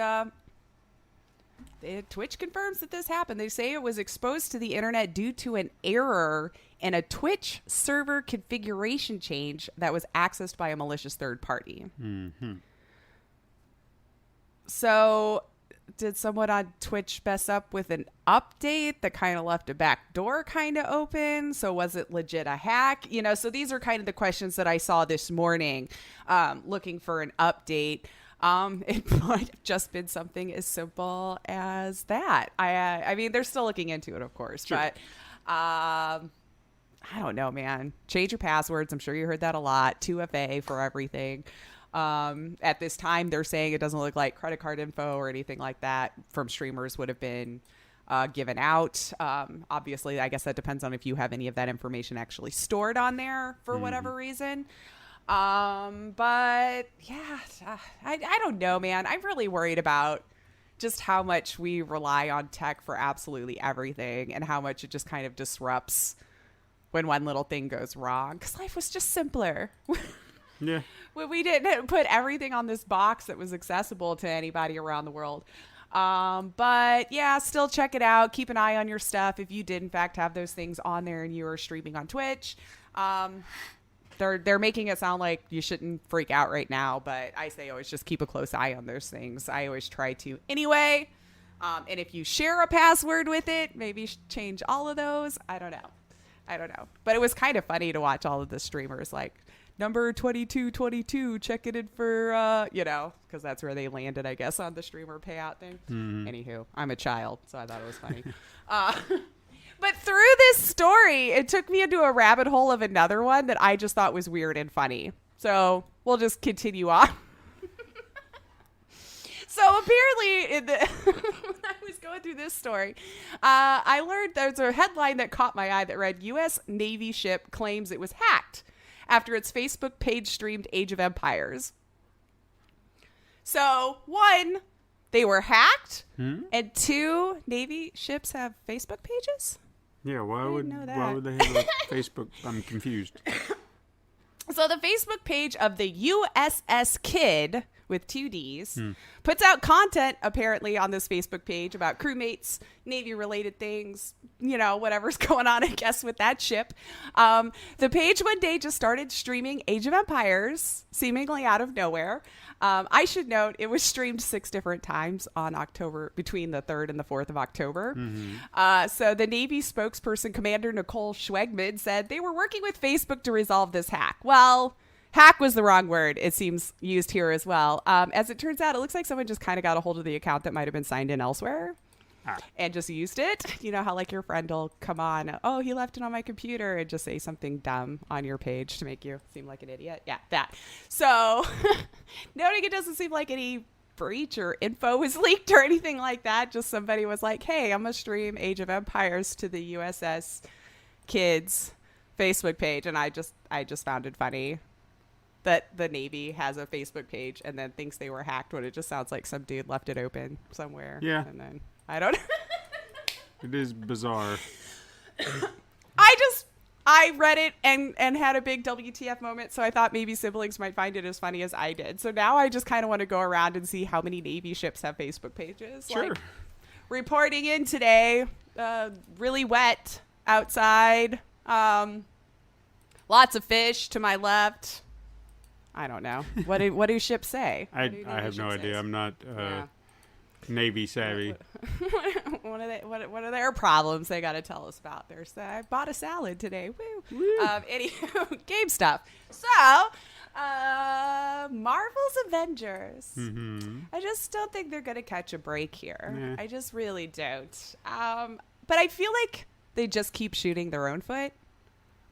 Twitch confirms that this happened. They say it was exposed to the internet due to an error in a Twitch server configuration change that was accessed by a malicious third party. Mm-hmm. So did someone on Twitch mess up with an update that kind of left a back door kind of open? So was it legit a hack? You know, so these are kind of the questions that I saw this morning, looking for an update. It might have just been something as simple as that. I mean, they're still looking into it, of course, sure. But I don't know, man. Change your passwords. I'm sure you heard that a lot. 2FA for everything. At this time, they're saying it doesn't look like credit card info or anything like that from streamers would have been given out. Obviously, I guess that depends on if you have any of that information actually stored on there for whatever reason. But yeah, I don't know, man. I'm really worried about just how much we rely on tech for absolutely everything and how much it just kind of disrupts when one little thing goes wrong. Because life was just simpler. Yeah. When we didn't put everything on this box that was accessible to anybody around the world. But yeah, still check it out. Keep an eye on your stuff. If you did in fact have those things on there and you were streaming on Twitch, they're making it sound like you shouldn't freak out right now, but I say always just keep a close eye on those things. I always try to anyway. And if you share a password with it, maybe change all of those. I don't know. But it was kind of funny to watch all of the streamers like number 2222 checking in for, because that's where they landed, I guess, on the streamer payout thing. Mm-hmm. Anywho, I'm a child, so I thought it was funny. But through this story, it took me into a rabbit hole of another one that I just thought was weird and funny. So we'll just continue on. So apparently, when I was going through this story, I learned there's a headline that caught my eye that read, U.S. Navy ship claims it was hacked after its Facebook page streamed Age of Empires. So, 1, they were hacked, and 2, Navy ships have Facebook pages? Yeah, why would they have a Facebook? I'm confused. So the Facebook page of the USS Kidd, with 2 Ds, puts out content apparently on this Facebook page about crewmates, Navy-related things, whatever's going on, I guess, with that ship. The page one day just started streaming Age of Empires, seemingly out of nowhere. I should note it was streamed 6 different times on between the 3rd and the 4th of October. Mm-hmm. So the Navy spokesperson, Commander Nicole Schwegman, said they were working with Facebook to resolve this hack. Well, hack was the wrong word. It seems used here as well. As it turns out, it looks like someone just kind of got a hold of the account that might have been signed in elsewhere. And just used it. You know how like your friend will come on, oh, he left it on my computer, and just say something dumb on your page to make you seem like an idiot. Yeah, that. So noting it doesn't seem like any breach or info was leaked or anything like that. Just somebody was like, hey, I'm going to stream Age of Empires to the USS Kids Facebook page. And I just found it funny that the Navy has a Facebook page and then thinks they were hacked when it just sounds like some dude left it open somewhere. Yeah. And then I don't know. It is bizarre. I read it and had a big WTF moment, so I thought maybe siblings might find it as funny as I did. So now I just kind of want to go around and see how many Navy ships have Facebook pages. Sure. Like, reporting in today, really wet outside. Lots of fish to my left. I don't know. What do ships say? I have no idea. I'm not Navy savvy. What are their problems they got to tell us about? I bought a salad today. Woo. Anywho, game stuff. So, Marvel's Avengers. Mm-hmm. I just don't think they're going to catch a break here. Yeah. I just really don't. But I feel like they just keep shooting their own foot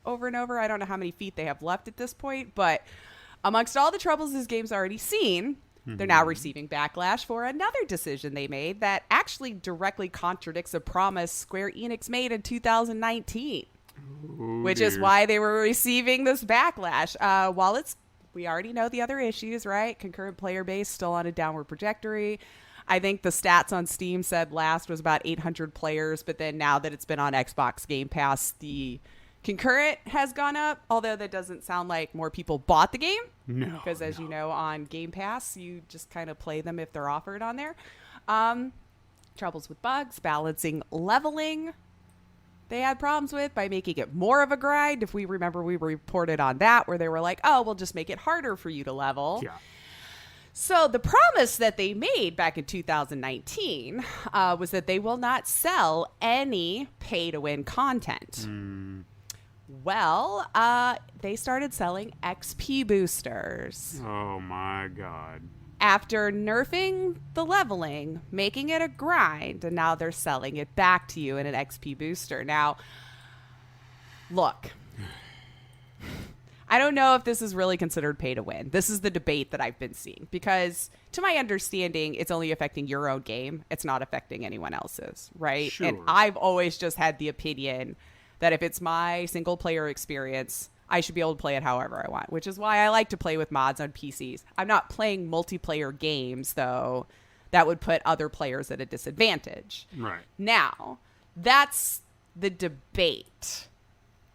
over and over. I don't know how many feet they have left at this point, but amongst all the troubles this game's already seen, They're now receiving backlash for another decision they made that actually directly contradicts a promise Square Enix made in 2019, which is why they were receiving this backlash. We already know the other issues, right? Concurrent player base still on a downward trajectory. I think the stats on Steam said last was about 800 players, but then now that it's been on Xbox Game Pass, the concurrent has gone up, although that doesn't sound like more people bought the game. No. Because as you know, on Game Pass, you just kind of play them if they're offered on there. Troubles with bugs, balancing leveling. They had problems with by making it more of a grind. If we remember, we reported on that where they were like, oh, we'll just make it harder for you to level. Yeah. So the promise that they made back in 2019 was that they will not sell any pay-to-win content. Well, they started selling XP boosters. Oh, my God. After nerfing the leveling, making it a grind, and now they're selling it back to you in an XP booster. Now, look, I don't know if this is really considered pay to win. This is the debate that I've been seeing because, to my understanding, it's only affecting your own game. It's not affecting anyone else's, right? Sure. And I've always just had the opinion that if it's my single player experience, I should be able to play it however I want, which is why I like to play with mods on PCs. I'm not playing multiplayer games, though, that would put other players at a disadvantage. Right. Now, that's the debate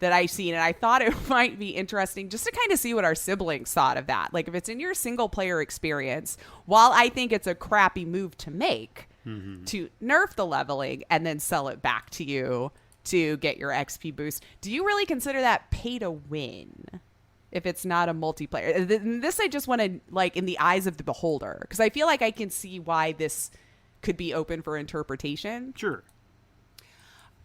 that I've seen, and I thought it might be interesting just to kind of see what our siblings thought of that. Like, if it's in your single player experience, while I think it's a crappy move to make, to nerf the leveling and then sell it back to you to get your XP boost, do you really consider that pay to win if it's not a multiplayer? This I just want to, like, in the eyes of the beholder, because I feel like I can see why this could be open for interpretation. Sure.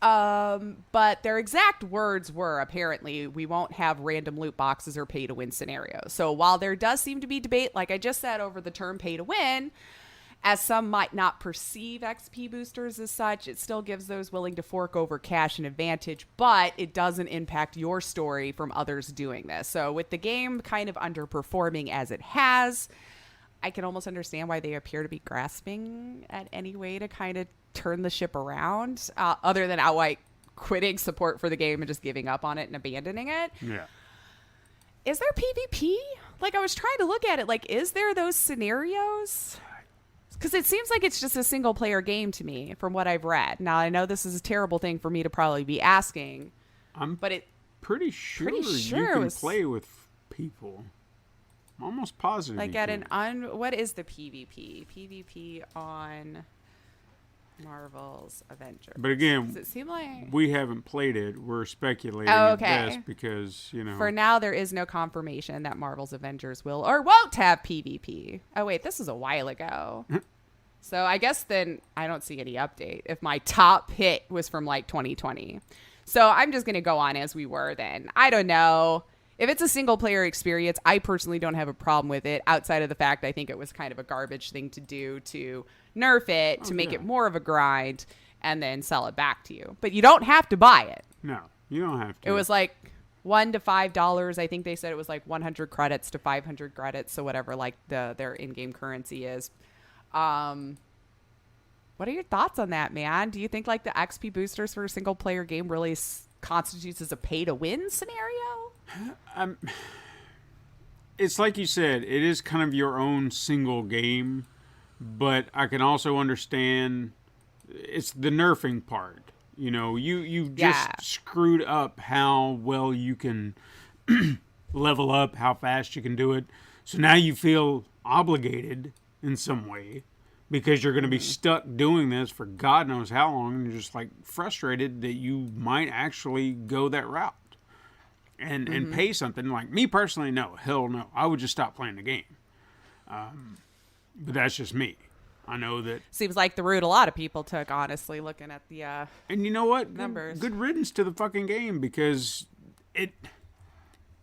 But their exact words were, apparently, we won't have random loot boxes or pay to win scenarios. So while there does seem to be debate, like I just said, over the term pay to win, as some might not perceive XP boosters as such, it still gives those willing to fork over cash an advantage, but it doesn't impact your story from others doing this. So with the game kind of underperforming as it has, I can almost understand why they appear to be grasping at any way to kind of turn the ship around, other than outright quitting support for the game and just giving up on it and abandoning it. Yeah. Is there PvP? Like, I was trying to look at it. Like, is there those scenarios? Because it seems like it's just a single player game to me from what I've read. Now, I know this is a terrible thing for me to probably be asking, but it pretty sure it you can was play with people. I'm almost positive. like you at can. what is the PvP? PvP on Marvel's Avengers. But again, Does it seem like we haven't played it. We're speculating Oh, at okay. best because, you know. For now, there is no confirmation that Marvel's Avengers will or won't have PvP. Oh, wait, this was a while ago. So I guess then I don't see any update if my top hit was from like 2020. So I'm just going to go on as we were then. I don't know. If it's a single player experience, I personally don't have a problem with it outside of the fact I think it was kind of a garbage thing to do to nerf it, to make it more of a grind, and then sell it back to you. But you don't have to buy it. No, you don't have to. It was like $1 to $5. I think they said it was like 100 credits to 500 credits, so whatever like their in-game currency is. What are your thoughts on that, man? Do you think like the XP boosters for a single player game really constitutes as a pay-to-win scenario? It's like you said, it is kind of your own single game, but I can also understand it's the nerfing part. You know, you've just screwed up how well you can level up, how fast you can do it. So now you feel obligated in some way because you're going to be stuck doing this for God knows how long, and you're just like frustrated that you might actually go that route. And pay something. Like me personally, no, hell no. I would just stop playing the game. But that's just me. I know that seems like the route a lot of people took, honestly, looking at the and you know what? numbers. Good riddance to the fucking game because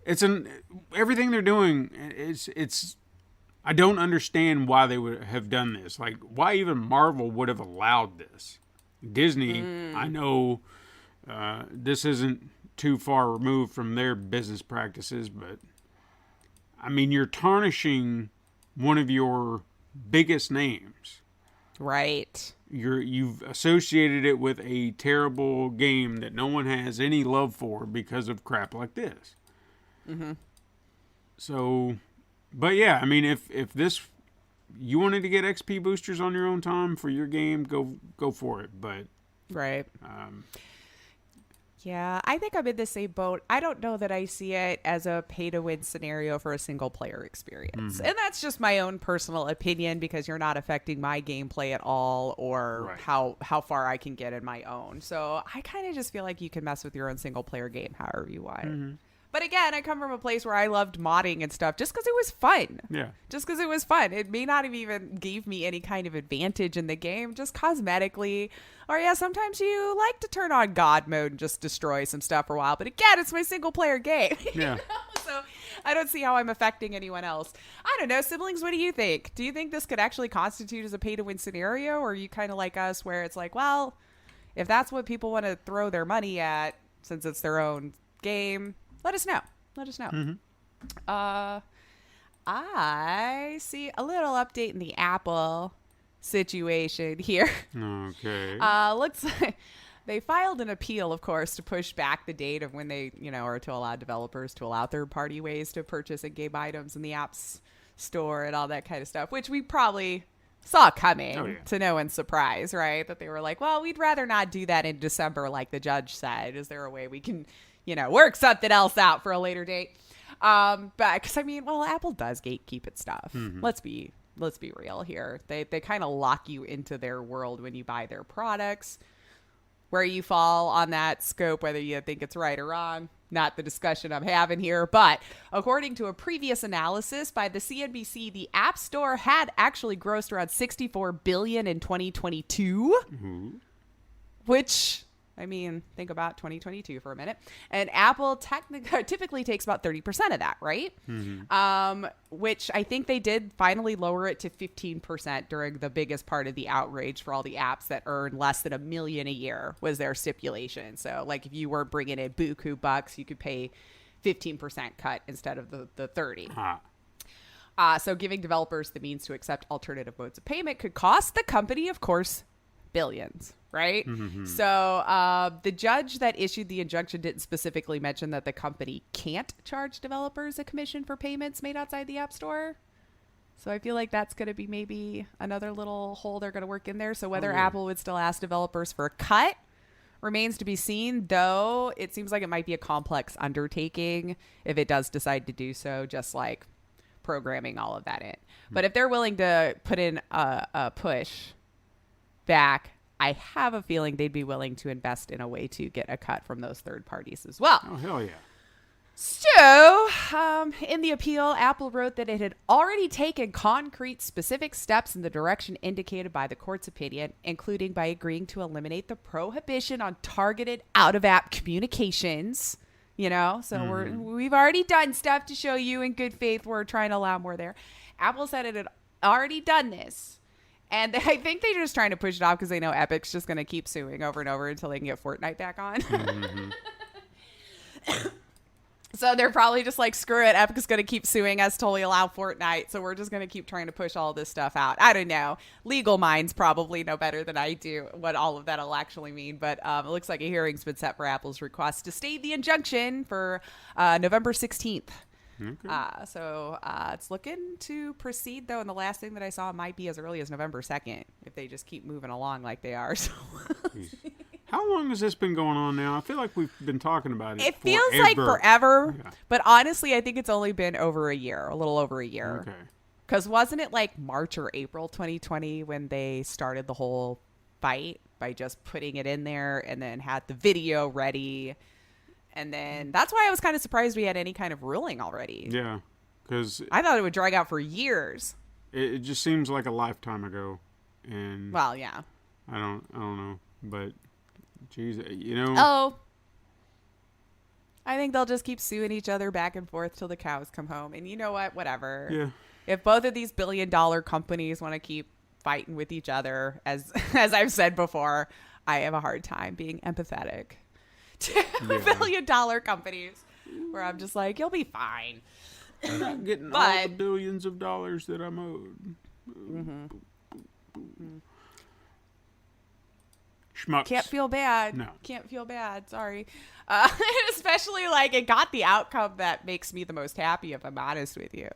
everything they're doing. It's I don't understand why they would have done this. Like why even Marvel would have allowed this. Disney, I know this isn't too far removed from their business practices, but I mean, you're tarnishing one of your biggest names. Right. You've associated it with a terrible game that no one has any love for because of crap like this. Mm-hmm. So, but yeah, I mean, if this, you wanted to get XP boosters on your own time for your game, go for it. But right. Yeah, I think I'm in the same boat. I don't know that I see it as a pay-to-win scenario for a single-player experience. Mm-hmm. And that's just my own personal opinion because you're not affecting my gameplay at all or how far I can get in my own. So I kind of just feel like you can mess with your own single-player game however you want. Mm-hmm. But again, I come from a place where I loved modding and stuff just because it was fun. Yeah. Just because it was fun. It may not have even gave me any kind of advantage in the game, just cosmetically. Or yeah, sometimes you like to turn on God mode and just destroy some stuff for a while. But again, it's my single player game. Yeah. So I don't see how I'm affecting anyone else. I don't know. Siblings, what do you think? Do you think this could actually constitute as a pay to win scenario? Or are you kind of like us where it's like, well, if that's what people want to throw their money at, since it's their own game, let us know. Let us know. Mm-hmm. I see a little update in the Apple situation here. Okay. Looks like they filed an appeal, of course, to push back the date of when they, or to allow developers to allow third-party ways to purchase in-game items in the apps store and all that kind of stuff, which we probably saw coming to no one's surprise, right? That they were like, well, we'd rather not do that in December like the judge said. Is there a way we can work something else out for a later date? But because Apple does gatekeep its stuff. Mm-hmm. Let's be real here. They kind of lock you into their world when you buy their products. Where you fall on that scope, whether you think it's right or wrong, not the discussion I'm having here. But according to a previous analysis by the CNBC, the App Store had actually grossed around $64 billion in 2022, mm-hmm. which, think about 2022 for a minute. And Apple typically takes about 30% of that, right? Mm-hmm. Which I think they did finally lower it to 15% during the biggest part of the outrage for all the apps that earn less than $1 million a year was their stipulation. So like if you were bringing in buku bucks, you could pay 15% cut instead of the 30. So giving developers the means to accept alternative modes of payment could cost the company, of course, billions. Right? Mm-hmm. So the judge that issued the injunction didn't specifically mention that the company can't charge developers a commission for payments made outside the App Store. So I feel like that's going to be maybe another little hole they're going to work in there. So whether Apple would still ask developers for a cut remains to be seen, though it seems like it might be a complex undertaking if it does decide to do so, just like programming all of that in. Mm-hmm. But if they're willing to put in a push back, I have a feeling they'd be willing to invest in a way to get a cut from those third parties as well. Oh, hell yeah. So, in the appeal, Apple wrote that it had already taken concrete specific steps in the direction indicated by the court's opinion, including by agreeing to eliminate the prohibition on targeted out-of-app communications. So we've already done stuff to show you in good faith we're trying to allow more there. Apple said it had already done this. And I think they're just trying to push it off because they know Epic's just going to keep suing over and over until they can get Fortnite back on. Mm-hmm. So they're probably just like, screw it. Epic's going to keep suing us till we allow Fortnite. So we're just going to keep trying to push all this stuff out. I don't know. Legal minds probably know better than I do what all of that will actually mean. But it looks like a hearing's been set for Apple's request to stay the injunction for November 16th. Okay. So it's looking to proceed, though, and the last thing that I saw might be as early as November 2nd, if they just keep moving along like they are. So how long has this been going on now? I feel like we've been talking about it. It feels like forever, but honestly, I think it's only been over a year, a little over a year. Okay. Because wasn't it like March or April 2020 when they started the whole fight by just putting it in there and then had the video ready? And then that's why I was kind of surprised we had any kind of ruling already. Yeah, because I thought it would drag out for years. It just seems like a lifetime ago, and well, yeah. I don't know, but geez, Oh, I think they'll just keep suing each other back and forth till the cows come home. And you know what? Whatever. Yeah. If both of these billion-dollar companies want to keep fighting with each other, as I've said before, I have a hard time being empathetic to billion-dollar companies, where I'm just like, you'll be fine. I'm not getting all the billions of dollars that I'm owed. Schmucks. Can't feel bad. No. Can't feel bad. Sorry. Especially like it got the outcome that makes me the most happy, if I'm honest with you.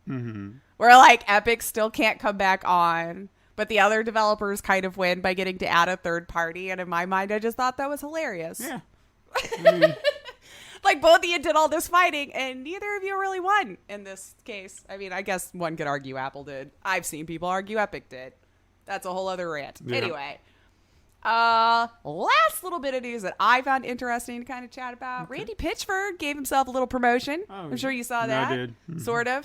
Mm-hmm. Where like Epic still can't come back on, but the other developers kind of win by getting to add a third party. And in my mind, I just thought that was hilarious. Yeah. Like both of you did all this fighting and neither of you really won in this case. I mean, I guess one could argue Apple did. I've seen people argue Epic did. That's a whole other rant. Yeah. Anyway. Last little bit of news that I found interesting to kind of chat about. Okay. Randy Pitchford gave himself a little promotion. Oh, I'm sure you saw that. I did. Mm-hmm. Sort of.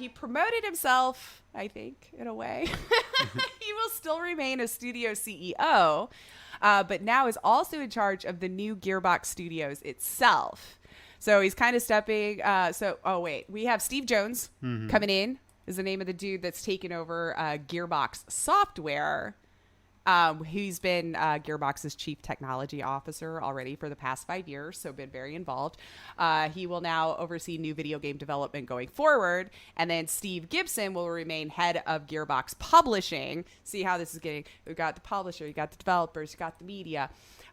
He promoted himself, I think, in a way. He will still remain a studio CEO, but now is also in charge of the new Gearbox Studios itself. So he's kind of stepping. We have Steve Jones coming in, is the name of the dude that's taken over Gearbox Software. He's been Gearbox's chief technology officer already for the past 5 years, so been very involved. He will now oversee new video game development going forward. And then Steve Gibson will remain head of Gearbox Publishing. See how this is getting. We've got the publisher, you got the developers, you got the media.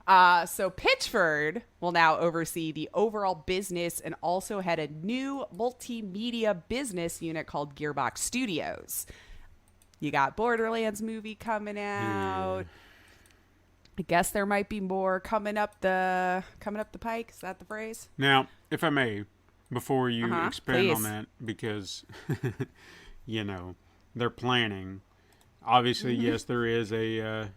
So Pitchford will now oversee the overall business and also head a new multimedia business unit called Gearbox Studios. You got Borderlands movie coming out. I guess there might be more coming up the pike. Is that the phrase? Now, if I may, before you expand on please. that, because they're planning. Obviously, yes, there is a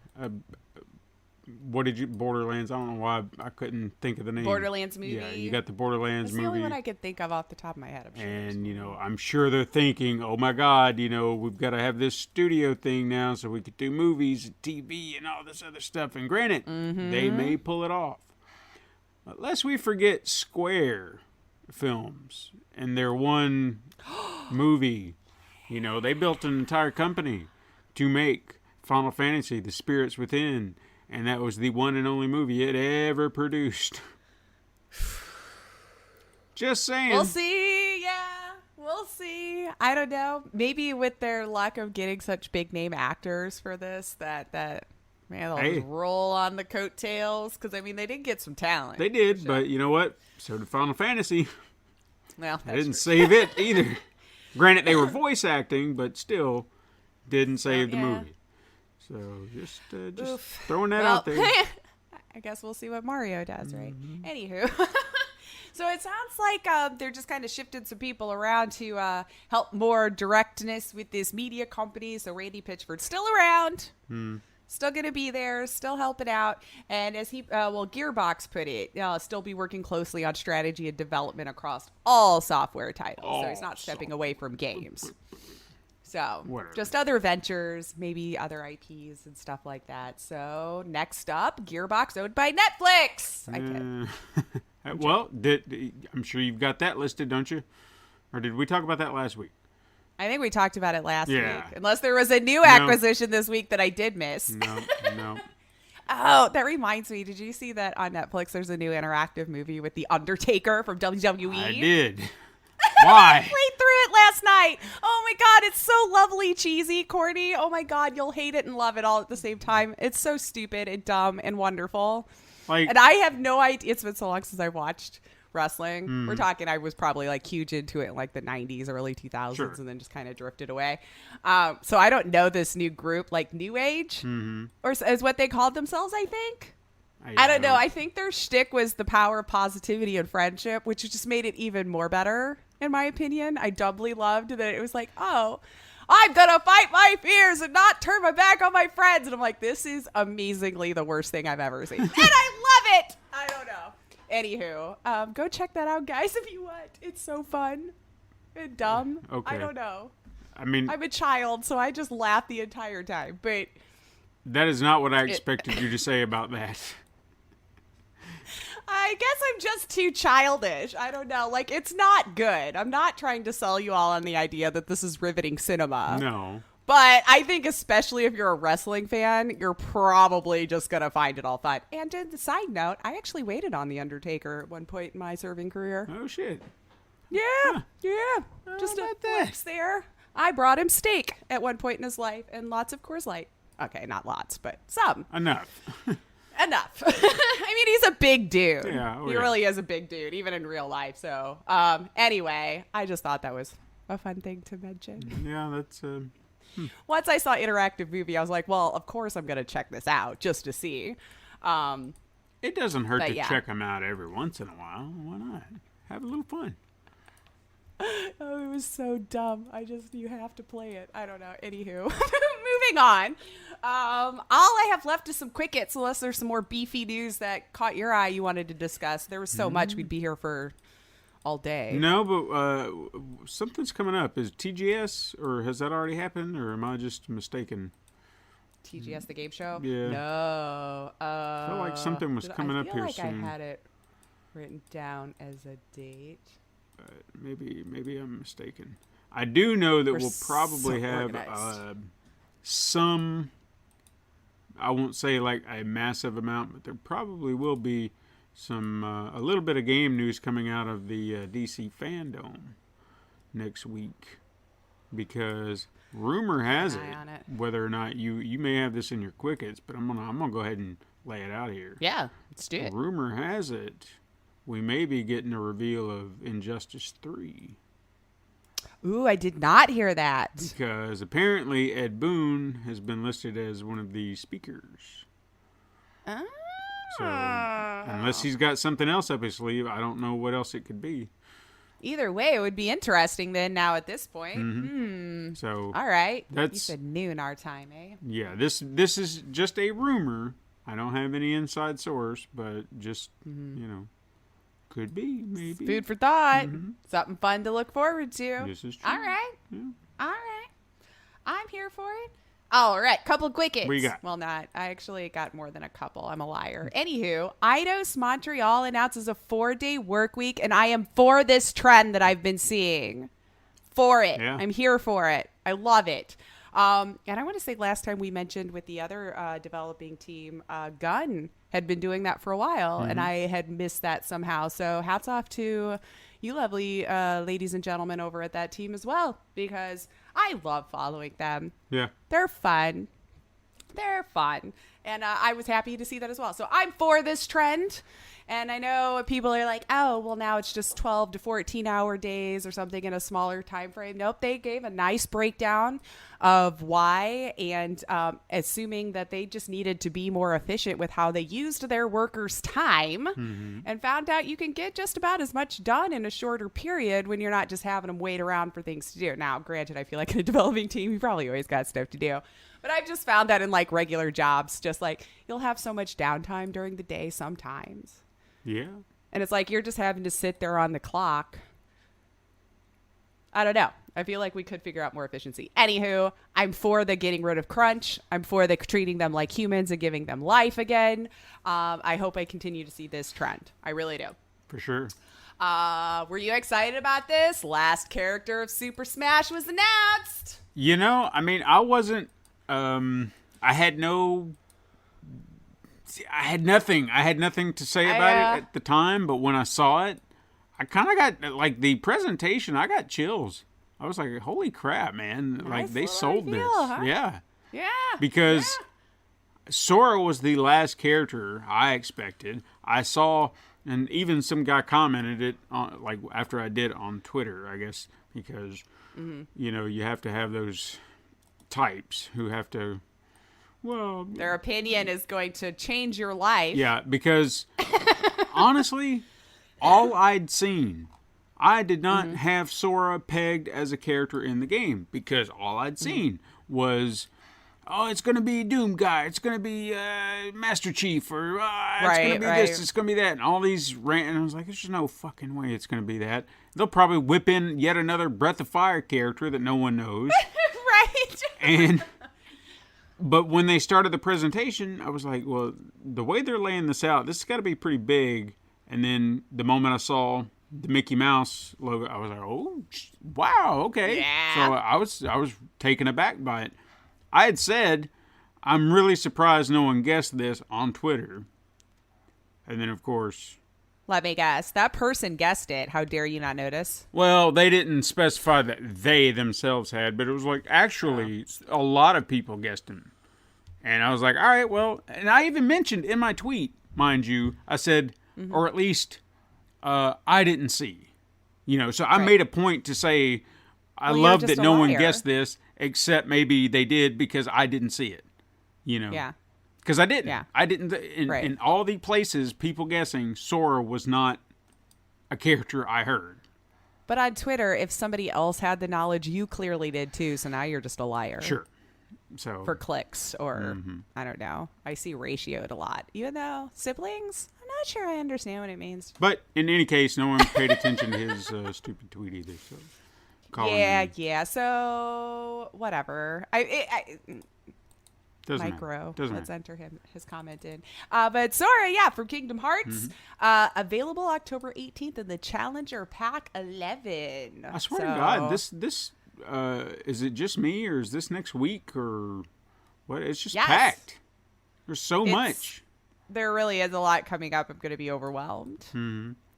Borderlands? I don't know why I couldn't think of the name. Borderlands movie. Yeah, you got the Borderlands That's movie. the only one I could think of off the top of my head. I'm sure And, I'm sure they're thinking, oh my God, we've got to have this studio thing now so we could do movies and TV and all this other stuff. And granted, they may pull it off. But lest we forget Square Films and their one movie. They built an entire company to make Final Fantasy, The Spirits Within. And that was the one and only movie it ever produced. Just saying. We'll see. Yeah, we'll see. I don't know. Maybe with their lack of getting such big name actors for this, that man, they'll just roll on the coattails. Because they did get some talent. They did, but you know what? So did Final Fantasy. Well, I didn't save it either. Granted, they were voice acting, but still didn't save the movie. So just throwing that out there. I guess we'll see what Mario does, right? Anywho. So it sounds like they're just kind of shifting some people around to help more directness with this media company. So Randy Pitchford's still around. Still going to be there, still helping out. And as Gearbox put it, still be working closely on strategy and development across all software titles. So he's not stepping away from games. So just other ventures, maybe other IPs and stuff like that. So next up, Gearbox owned by Netflix. Well, I'm sure you've got that listed, don't you? Or did we talk about that last week? I think we talked about it last week. Unless there was a new acquisition this week that I did miss. No. Oh, that reminds me. Did you see that on Netflix there's a new interactive movie with The Undertaker from WWE? I did. Why? I played through it last night. Oh my God, it's so lovely, cheesy, corny. Oh my God, you'll hate it and love it all at the same time. It's so stupid and dumb and wonderful. And I have no idea. It's been so long since I watched wrestling. We're talking, I was probably huge into it in the 90s, early 2000s, and then just kind of drifted away. So I don't know this new group, New Age, or is what they called themselves, I think. I don't know. I think their shtick was the power of positivity and friendship, which just made it even more better, in my opinion. I doubly loved that it was I'm going to fight my fears and not turn my back on my friends. And I'm like, this is amazingly the worst thing I've ever seen. And I love it. I don't know. Anywho, go check that out, guys, if you want. It's so fun and dumb. Okay. I don't know. I'm a child, so I just laugh the entire time. But that is not what I expected you to say about that. I guess I'm just too childish. I don't know. It's not good. I'm not trying to sell you all on the idea that this is riveting cinema. No. But I think especially if you're a wrestling fan, you're probably just going to find it all fun. And as a side note, I actually waited on The Undertaker at one point in my serving career. Oh, shit. Yeah. Huh. Yeah. Just a glimpse there. I brought him steak at one point in his life and lots of Coors Light. Okay, not lots, but some. Enough. Enough. I mean, he's a big dude. Yeah, he really is a big dude, even in real life. So, anyway, I just thought that was a fun thing to mention. Yeah, that's... Once I saw interactive movie, I was like, well, of course I'm going to check this out just to see. It doesn't hurt to yeah. check them out every once in a while. Why not? Have a little fun. Oh, it was so dumb. You have to play it. I don't know. Anywho, moving on. All I have left is some quick hits, unless there's some more beefy news that caught your eye you wanted to discuss. There was so much, we'd be here for all day. No, but something's coming up. Is TGS, or has that already happened, or am I just mistaken? TGS, the game show? Yeah. No. I feel like something was coming up here soon. I feel like I had it written down as a date. Maybe I'm mistaken. I do know that We're we'll probably so have organized. some, I won't say like a massive amount, but there probably will be some, a little bit of game news coming out of the DC Fandom next week. Because rumor has it, whether or not you may have this in your quick hits, but I'm gonna go ahead and lay it out here. Yeah, let's do it. Rumor has it we may be getting a reveal of Injustice 3. Ooh, I did not hear that. Because apparently Ed Boon has been listed as one of the speakers. Oh. So unless he's got something else up his sleeve, I don't know what else it could be. Either way, it would be interesting then now at this point. So all right. That's, you said noon our time, eh? Yeah, this is just a rumor. I don't have any inside source, but just, could be, maybe. Food for thought. Something fun to look forward to. This is true. All right. Yeah. All right. I'm here for it. All right. Couple quick hits. What you got? Well, not. I actually got more than a couple. I'm a liar. Anywho, Eidos Montreal announces a 4-day work week, and I am for this trend that I've been seeing. For it. Yeah. I'm here for it. I love it. And I want to say last time we mentioned with the other developing team, Gunn had been doing that for a while, and I had missed that somehow. So hats off to you lovely ladies and gentlemen over at that team as well, because I love following them. Yeah. They're fun. They're fun. And I was happy to see that as well. So I'm for this trend. And I know people are like, oh, well, now it's just 12 to 14-hour days or something in a smaller time frame. Nope, they gave a nice breakdown of why, and assuming that they just needed to be more efficient with how they used their workers' time, and found out you can get just about as much done in a shorter period when you're not just having them wait around for things to do. Now, granted, I feel like in a developing team, you probably always got stuff to do. But I've just found that in like regular jobs, just like you'll have so much downtime during the day sometimes. Yeah. And it's like you're just having to sit there on the clock. I don't know. I feel like we could figure out more efficiency. Anywho, I'm for the getting rid of crunch. I'm for the treating them like humans and giving them life again. I hope I continue to see this trend. I really do. For sure. Were you excited about this? Last character of Super Smash was announced. I mean, I wasn't... I had nothing. I had nothing to say about it at the time, but when I saw it, I kind of got, like, the presentation, I got chills. I was like, holy crap, man. Nice like, they little sold reveal, this. huh? Yeah. Yeah. Because Sora was the last character I expected. I saw, and even some guy commented it, on, like, after I did on Twitter, I guess, because, you have to have those types who have to, well... Their opinion is going to change your life. Yeah, because, honestly, all I'd seen... I did not have Sora pegged as a character in the game because all I'd seen was, it's going to be Doom Guy, it's going to be Master Chief, or it's going to be this, it's going to be that, and all these and I was like, there's just no fucking way it's going to be that. They'll probably whip in yet another Breath of Fire character that no one knows. Right. But when they started the presentation, I was like, well, the way they're laying this out, this has got to be pretty big. And then the moment I saw the Mickey Mouse logo, I was like, oh, wow, okay. Yeah. So I was taken aback by it. I had said, I'm really surprised no one guessed this on Twitter. And then, of course, Let me guess. That person guessed it. How dare you not notice? Well, they didn't specify that they themselves had, but it was like actually a lot of people guessed him. And I was like, all right, well, and I even mentioned in my tweet, mind you, I said, or at least I didn't see. So I made a point to say, I love that no one guessed this, except maybe they did because I didn't see it. Yeah. Because I didn't. Yeah. I didn't. In all the places, people guessing, Sora was not a character I heard. But on Twitter, if somebody else had the knowledge, you clearly did too. So now you're just a liar. Sure. So For clicks or, I don't know. I see ratioed a lot. Even though siblings, I'm not sure I understand what it means. But in any case, no one paid attention to his stupid tweet either. So Yeah. So, whatever. Doesn't Micro. Doesn't Let's matter. enter his comment in. But Sora, from Kingdom Hearts, available October 18th in the Challenger Pack 11. I swear to God, this is it just me or is this next week or what? It's just packed. There's so much. There really is a lot coming up. I'm going to be overwhelmed.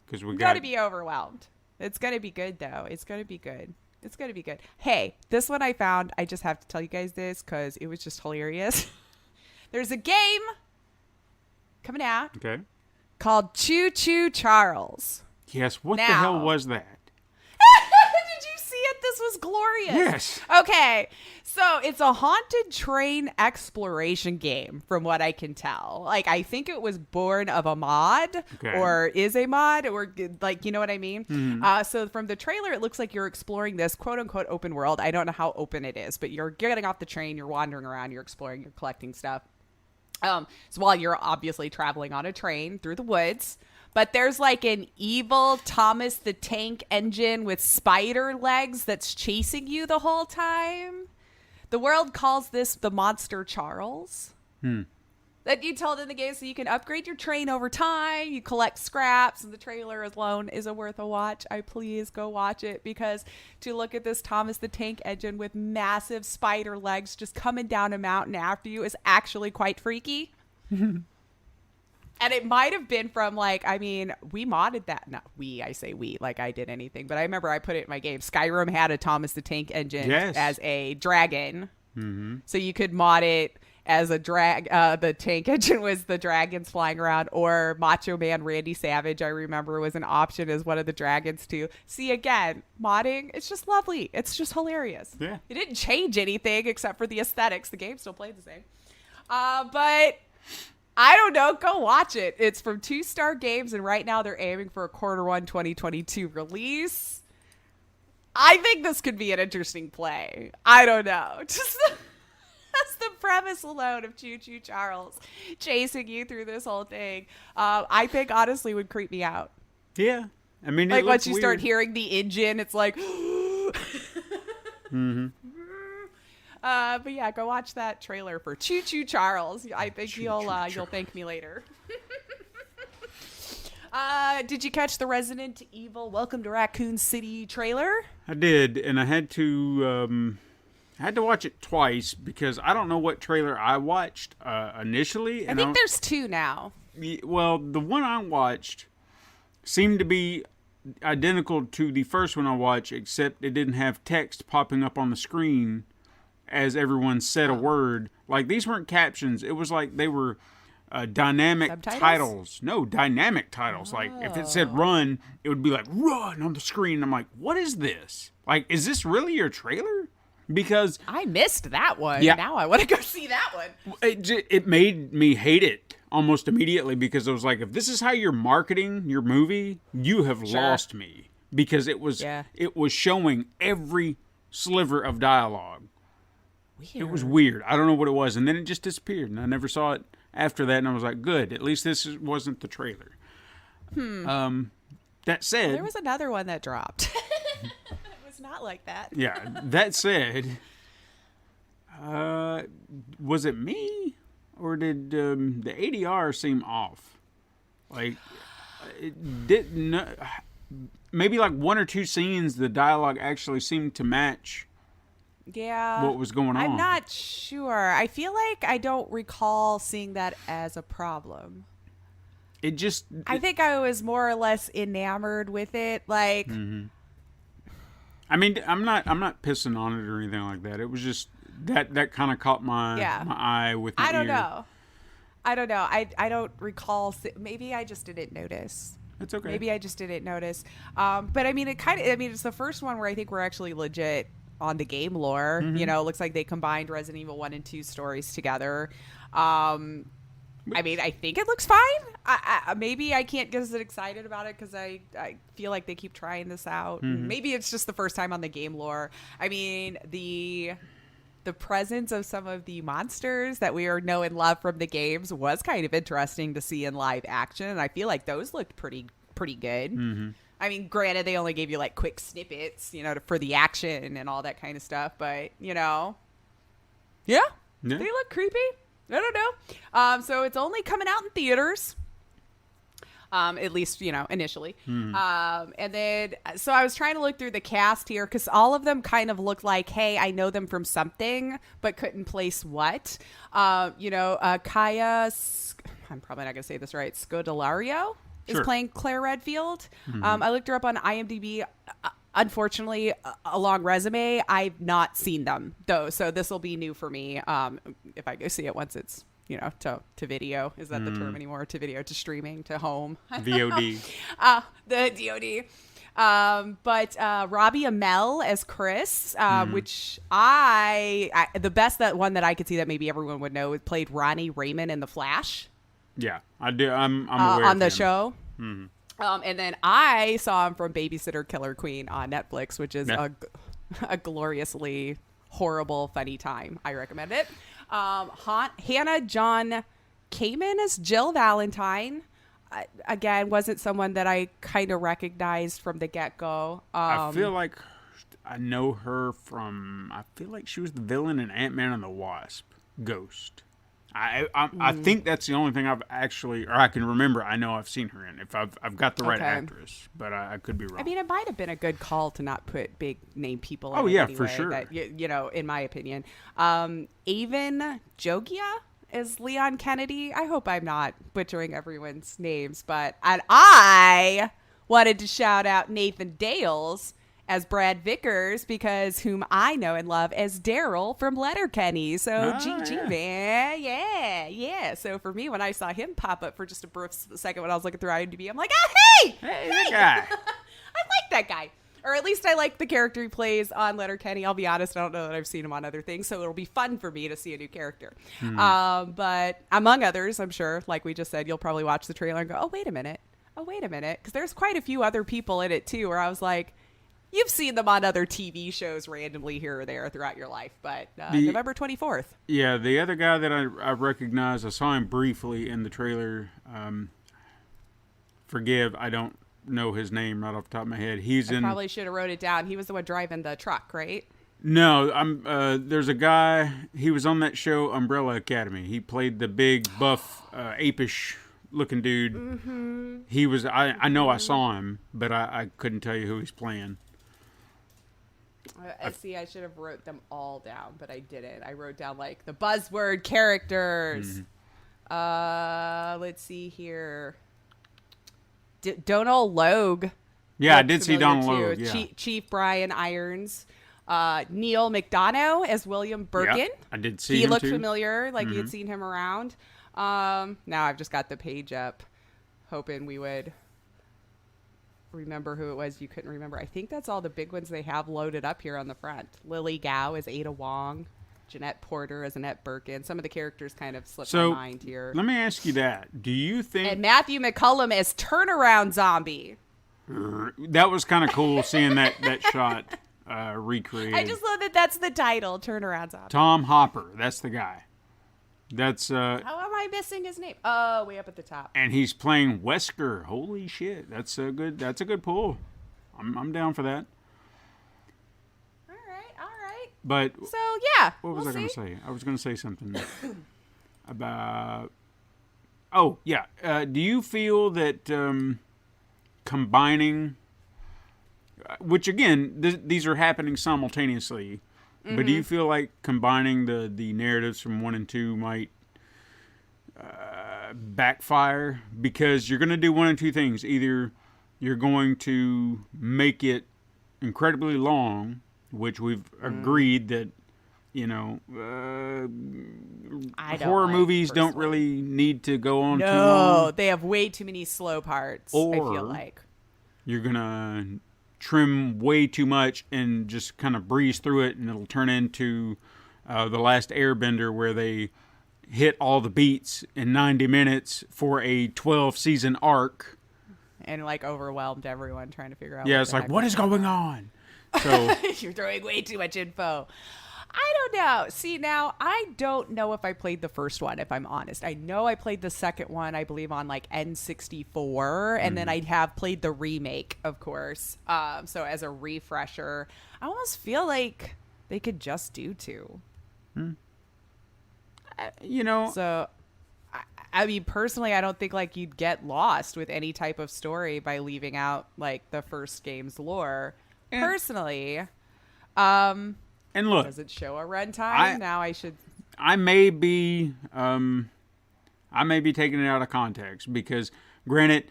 Because we got to be overwhelmed. It's going to be good though. It's going to be good. It's going to be good. Hey, this one I found. I just have to tell you guys this because it was just hilarious. There's a game coming out called Choo Choo Charles. Yes. What the hell was that? Did you see it? This was glorious. Yes. Okay. So it's a haunted train exploration game from what I can tell. Like, I think it was born of a mod or is a mod or like, you know what I mean? So from the trailer, it looks like you're exploring this quote unquote open world. I don't know how open it is, but you're getting off the train, you're wandering around, you're exploring, you're collecting stuff. So while you're obviously traveling on a train through the woods, but there's like an evil Thomas the Tank Engine with spider legs that's chasing you the whole time. The world calls this the Monster Charles. That you told in the game, so you can upgrade your train over time. You collect scraps, and the trailer alone is worth a watch. Please go watch it, because to look at this Thomas the Tank Engine with massive spider legs just coming down a mountain after you is actually quite freaky. And it might have been from we modded that. Not we, I say we, like I did anything. But I remember I put it in my game. Skyrim had a Thomas the Tank Engine as a dragon. So you could mod it as a the tank engine was the dragons flying around, or Macho Man Randy Savage, I remember, was an option as one of the dragons too. See, again, modding, it's just lovely. It's just hilarious. Yeah. It didn't change anything except for the aesthetics. The game still played the same. But I don't know. Go watch it. It's from 2-Star Games, and right now they're aiming for a Q1 2022 release. I think this could be an interesting play. I don't know. Just that's the premise alone of Choo Choo Charles chasing you through this whole thing. I think honestly would creep me out. Yeah. I mean, like once you start hearing the engine, it's like, but yeah, go watch that trailer for Choo Choo Charles. I think you'll thank me later. Did you catch the Resident Evil Welcome to Raccoon City trailer? I did, and I had to watch it twice because I don't know what trailer I watched initially. I think there's 2 now. Well, the one I watched seemed to be identical to the first one I watched, except it didn't have text popping up on the screen as everyone said a word. Like, these weren't captions. It was like they were dynamic titles. No, dynamic titles. Like, if it said run, it would be like, run on the screen. I'm like, what is this? Like, is this really your trailer? Because I missed that one. Yeah. Now I want to go see that one. It made me hate it almost immediately, because it was like, if this is how you're marketing your movie, you have lost me. Because it was showing every sliver of dialogue. Weird. It was weird. I don't know what it was. And then it just disappeared. And I never saw it after that. And I was like, good. At least this wasn't the trailer. That said... there was another one that dropped. It was not like that. Yeah. That said... was it me? Or did the ADR seem off? Like, it didn't... Maybe like 1 or 2 scenes, the dialogue actually seemed to match... what was going on. I'm not sure. I feel like I don't recall seeing that as a problem. it just... I think I was more or less enamored with it. Like, I mean, I'm not pissing on it or anything like that. It was just that kind of caught my eye with my I don't ear. know. I don't know. I don't recall. Maybe I just didn't notice. It's okay. Maybe I just didn't notice. But I mean, it's the first one where I think we're actually legit on the game lore. You know, it looks like they combined Resident Evil 1 and 2 stories together. I mean, I think it looks fine. Maybe I can't get as excited about it because I feel like they keep trying this out. Maybe it's just the first time on the game lore. I mean, the presence of some of the monsters that we know and love from the games was kind of interesting to see in live action. And I feel like those looked pretty good. I mean, granted, they only gave you like quick snippets, you know, for the action and all that kind of stuff. But, you know, yeah. They look creepy. I don't know. So it's only coming out in theaters. At least, you know, initially. And then, so I was trying to look through the cast here because all of them kind of look like, hey, I know them from something, but couldn't place what. You know, Kaya, I'm probably not going to say this right, Scodelario is playing Claire Redfield. I looked her up on IMDb. Unfortunately, a long resume. I've not seen them, though, so this will be new for me if I go see it once it's, you know, to video. Is that the term anymore? To video, to streaming, to home. VOD. The DOD. But Robbie Amell as Chris, which the best one that I could see that maybe everyone would know played Ronnie Raymond in The Flash. Yeah, I do. I'm aware on of the him. show. And then I saw him from Babysitter Killer Queen on Netflix, which is a gloriously horrible, funny time. I recommend it. Hannah John Kamen as Jill Valentine. Again, wasn't someone that I kind of recognized from the get-go. I feel like I know her from... I feel like she was the villain in Ant-Man and the Wasp. Ghost. I think that's the only thing I've actually... Or I can remember I know I've seen her in. If I've got the right actress. But I could be wrong. I mean, it might have been a good call to not put big name people in Oh, it yeah, anyway, for sure. That, you know, in my opinion. Avon Jogia is Leon Kennedy. I hope I'm not butchering everyone's names, but I wanted to shout out Nathan Dales as Brad Vickers, because whom I know and love as Daryl from Letterkenny. So GG, man. Yeah. So for me, when I saw him pop up for just a brief second when I was looking through IMDb, I'm like, oh, hey, that guy. I like that guy. Or at least I like the character he plays on Letterkenny. I'll be honest, I don't know that I've seen him on other things, so it'll be fun for me to see a new character. But among others, I'm sure, like we just said, you'll probably watch the trailer and go, oh, wait a minute. Because there's quite a few other people in it, too, where I was like, you've seen them on other TV shows randomly here or there throughout your life. But November 24th. Yeah, the other guy that I recognize, I saw him briefly in the trailer. Forgive, I don't know his name right off the top of my head. I probably should have wrote it down. He was the one driving the truck, right? No, there's a guy, he was on that show Umbrella Academy. He played the big, buff, apish looking dude. He was, I know I saw him, but I couldn't tell you who he's playing. See, I should have wrote them all down, but I didn't. I wrote down like the buzzword characters. Let's see here. Donald Logue. Yeah, I did see Donald Logue. Yeah. Chief Brian Irons. Neil McDonough as William Birkin. Yeah, I did see him. He looked too. familiar, like you had seen him around. Now I've just got the page up, hoping we would remember who it was you couldn't remember. I think that's all the big ones they have loaded up here on the front. Lily Gao as Ada Wong. Jeanette Porter as Annette Birkin. Some of the characters kind of slipped my mind here. Let me ask you that. Do you think... And Matthew McCullum as Turnaround Zombie. That was kind of cool seeing that shot recreated. I just love that that's the title, Turnaround Zombie. Tom Hopper. That's the guy. That's... How am I missing his name? Oh, way up at the top. And he's playing Wesker. Holy shit. That's a good pull. I'm down for that. But so yeah, what was I going to say? I was going to say something about. Oh yeah, do you feel that combining, which again, these are happening simultaneously, but do you feel like combining the narratives from 1 and 2 might backfire, because you're going to do one of two things. Either you're going to make it incredibly long, which we've agreed that, horror movies don't really need to go on too long. No, they have way too many slow parts, Or I feel like. You're going to trim way too much and just kind of breeze through it, and it'll turn into The Last Airbender, where they hit all the beats in 90 minutes for a 12-season arc. And, overwhelmed everyone trying to figure out. Yeah, it's like, what is going on? So you're throwing way too much info. I don't know. See, now, I don't know if I played the first one, if I'm honest. I know I played the second one, I believe, on, N64. And then I have played the remake, of course. So as a refresher, I almost feel like they could just do two. So, I mean, personally, I don't think, you'd get lost with any type of story by leaving out, the first game's lore. Personally. And look, does it show a runtime? I may be taking it out of context, because, granted,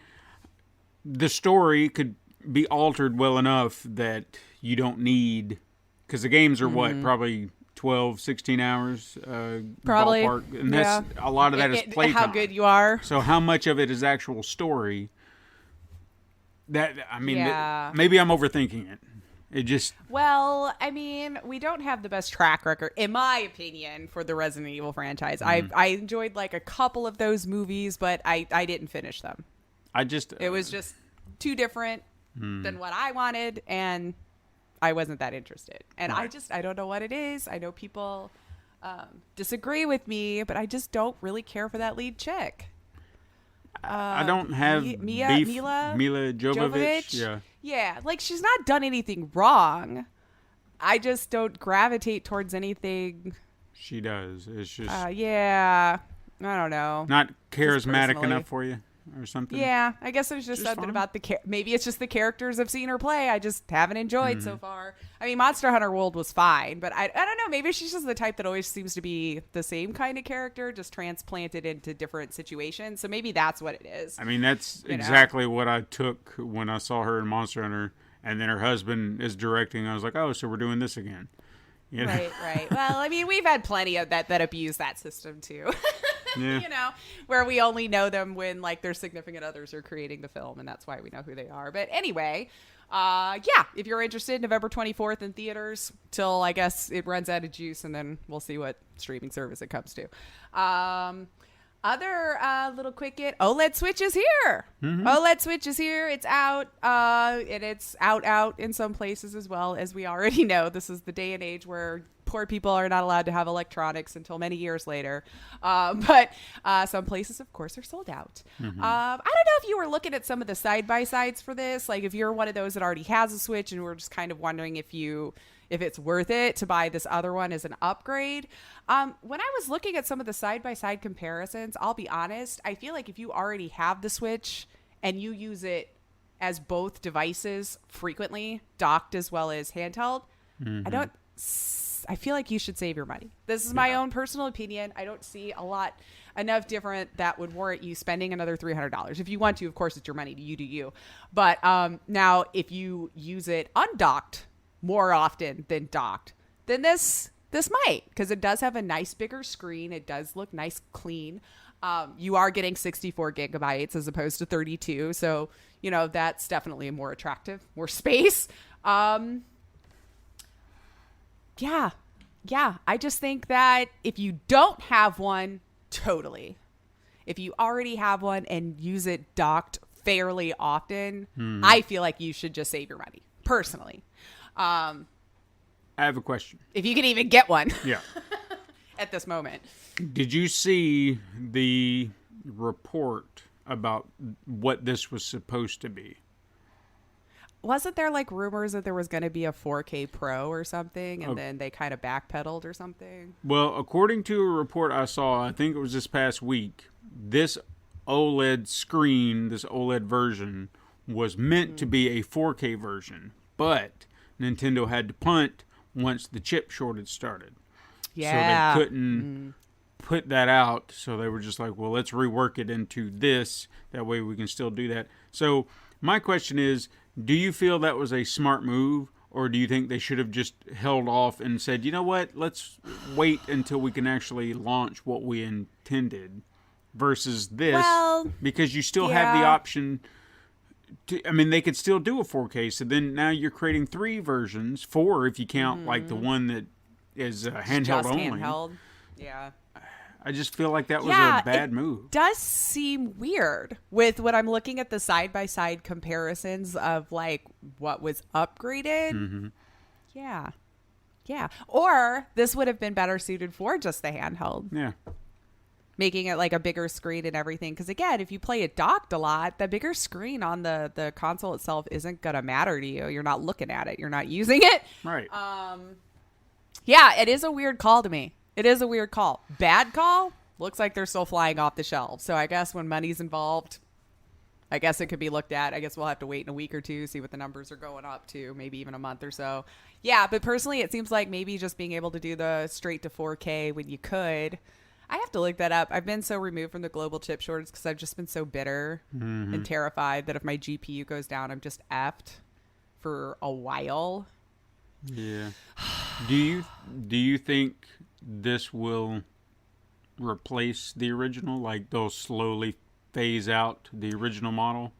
the story could be altered well enough that you don't need, because the games are probably 12, 16 hours, probably, ballpark, and that's a lot of that is playtime. How good you are. So how much of it is actual story? Maybe I'm overthinking it. Well, I mean, we don't have the best track record, in my opinion, for the Resident Evil franchise. I enjoyed a couple of those movies, but I didn't finish them. It was just too different than what I wanted, and I wasn't that interested. And right. I don't know what it is. I know people disagree with me, but I just don't really care for that lead chick. I don't have Mila Jovovich. Yeah, she's not done anything wrong. I just don't gravitate towards anything. She does. It's just I don't know. Not charismatic enough for you or something. Yeah, I guess there's just something about maybe it's just the characters I've seen her play I just haven't enjoyed so far. I mean, Monster Hunter World was fine, but I don't know, maybe she's just the type that always seems to be the same kind of character, just transplanted into different situations. So maybe that's what it is. I mean, that's exactly what I took when I saw her in Monster Hunter, and then her husband is directing. I was like, oh, so we're doing this again. Right. Well, I mean, we've had plenty of that abuse that system too. Yeah. Where we only know them when their significant others are creating the film, and that's why we know who they are. But anyway, if you're interested, November 24th in theaters till I guess it runs out of juice, and then we'll see what streaming service it comes to. Other little quick OLED Switch is here. OLED Switch is here. It's out, and it's out in some places as well. As we already know, this is the day and age where poor people are not allowed to have electronics until many years later. But some places, of course, are sold out. I don't know if you were looking at some of the side-by-sides for this. If you're one of those that already has a Switch and we're just kind of wondering if it's worth it to buy this other one as an upgrade. When I was looking at some of the side-by-side comparisons, I'll be honest, I feel like if you already have the Switch and you use it as both devices frequently, docked as well as handheld, I feel like you should save your money. This is my own personal opinion. I don't see enough different that would warrant you spending another $300. If you want to, of course, it's your money. You do you. But now, if you use it undocked more often than docked, then this might, because it does have a nice bigger screen. It does look nice, clean. You are getting 64 gigabytes as opposed to 32. So, that's definitely more attractive, more space. Yeah. I just think that if you don't have one, totally. If you already have one and use it docked fairly often, I feel like you should just save your money, personally. I have a question. If you can even get one. Yeah. At this moment. Did you see the report about what this was supposed to be? Wasn't there rumors that there was going to be a 4K Pro or something, and then they kind of backpedaled or something? Well, according to a report I saw, I think it was this past week, this OLED screen, this OLED version, was meant to be a 4K version, but Nintendo had to punt once the chip shortage started. Yeah. So they couldn't put that out. So they were just like, well, let's rework it into this. That way we can still do that. So my question is, do you feel that was a smart move? Or do you think they should have just held off and said, you know what, let's wait until we can actually launch what we intended versus this? Well, because you still have the option to, I mean, they could still do a 4K. So then now you're creating 3 versions, 4 if you count like the one that is handheld just only. Handheld. Yeah. I just feel like that was a bad move. Does seem weird with when I'm looking at the side-by-side comparisons of like what was upgraded. Mm-hmm. Yeah. Or this would have been better suited for just the handheld. Yeah. Making it like a bigger screen and everything. Because again, if you play it docked a lot, the bigger screen on the console itself isn't going to matter to you. You're not looking at it. You're not using it. Right. Yeah, it is a weird call to me. It is a weird call. Bad call? Looks like they're still flying off the shelves. So I guess when money's involved, I guess it could be looked at. I guess we'll have to wait in a week or two, see what the numbers are going up to, maybe even a month or so. Yeah, but personally, it seems like maybe just being able to do the straight to 4K when you could. I have to look that up. I've been so removed from the global chip shortage because I've just been so bitter and terrified that if my GPU goes down, I'm just effed for a while. Yeah. Do you think this will replace the original? Like they'll slowly phase out the original model?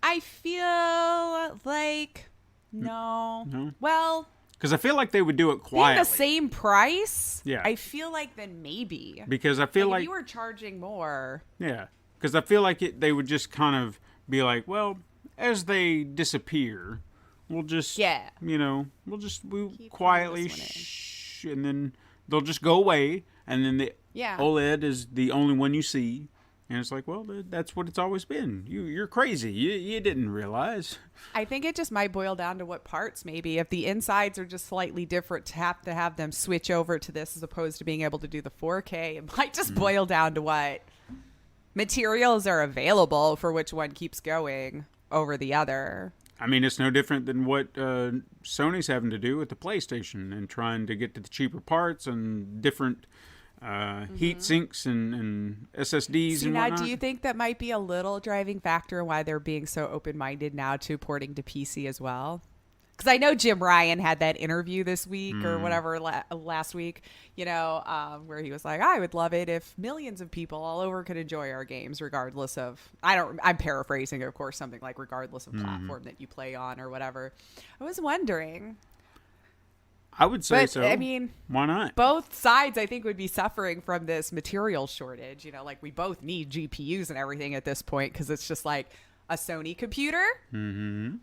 I feel like no. Well, because I feel like they would do it quietly. being the same price. Yeah. I feel like then maybe because I feel like if you were charging more. Yeah. Because I feel like they would just kind of be like, well, as they disappear, we'll just we'll quietly shh, and then they'll just go away, and then the OLED is the only one you see, and it's like, well, that's what it's always been. You're crazy. You didn't realize. I think it just might boil down to what parts. Maybe if the insides are just slightly different, to have them switch over to this as opposed to being able to do the 4K, it might just boil down to what materials are available for which one keeps going over the other. I mean, it's no different than what Sony's having to do with the PlayStation and trying to get to the cheaper parts and different heat sinks and SSDs and whatnot. Now, do you think that might be a little driving factor why they're being so open-minded now to porting to PC as well? Because I know Jim Ryan had that interview this week or whatever last week, where he was like, I would love it if millions of people all over could enjoy our games regardless of, I'm paraphrasing, of course, something like regardless of platform that you play on or whatever. I was wondering. I would say so. I mean, why not? Both sides, I think, would be suffering from this material shortage. Like we both need GPUs and everything at this point because it's just like a Sony computer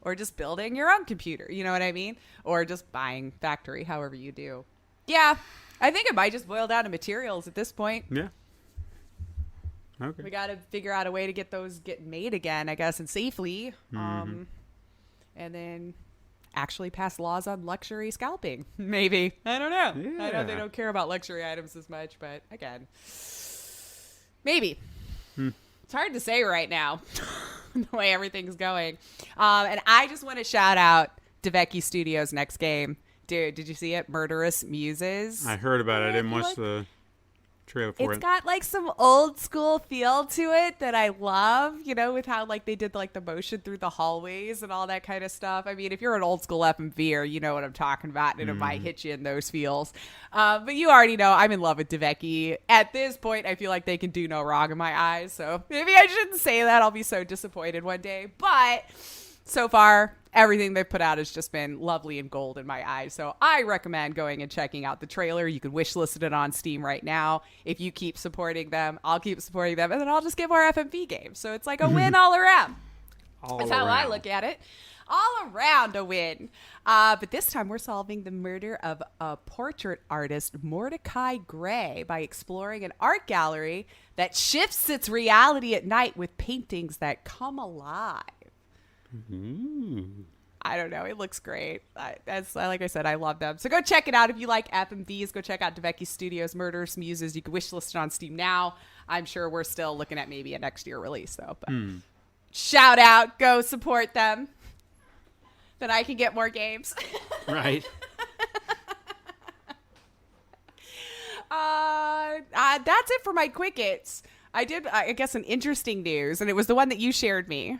or just building your own computer. You know what I mean? Or just buying factory, however you do. Yeah, I think it might just boil down to materials at this point. Yeah. Okay. We got to figure out a way to get those made again, I guess, and safely. And then actually pass laws on luxury scalping. Maybe. I don't know. Yeah. I know they don't care about luxury items as much, but again, maybe. It's hard to say right now the way everything's going. And I just want to shout out Devecchi Studios' next game. Dude, did you see it? Murderous Muses. I heard about it. I didn't watch the trailer for it. It's got like some old school feel to it that I love, with how like they did like the motion through the hallways and all that kind of stuff. I mean, if you're an old school FMVer, you know what I'm talking about, and it might hit you in those feels. But you already know I'm in love with Devecchi. At this point, I feel like they can do no wrong in my eyes. So maybe I shouldn't say that. I'll be so disappointed one day. But so far, everything they've put out has just been lovely and gold in my eyes. So I recommend going and checking out the trailer. You can wishlist it on Steam right now. If you keep supporting them, I'll keep supporting them. And then I'll just give our FMV games. So it's like a win all around. That's how I look at it. All around a win. But this time we're solving the murder of a portrait artist, Mordecai Gray, by exploring an art gallery that shifts its reality at night with paintings that come alive. I don't know. It looks great. Like I said, I love them. So go check it out. If you like FMVs, go check out Devecchi Studios' Murderous Muses. You can wishlist it on Steam now. I'm sure we're still looking at maybe a next year release, though. But shout out. Go support them. Then I can get more games. Right. That's it for my quick hits. I did, I guess, an interesting news, and it was the one that you shared me.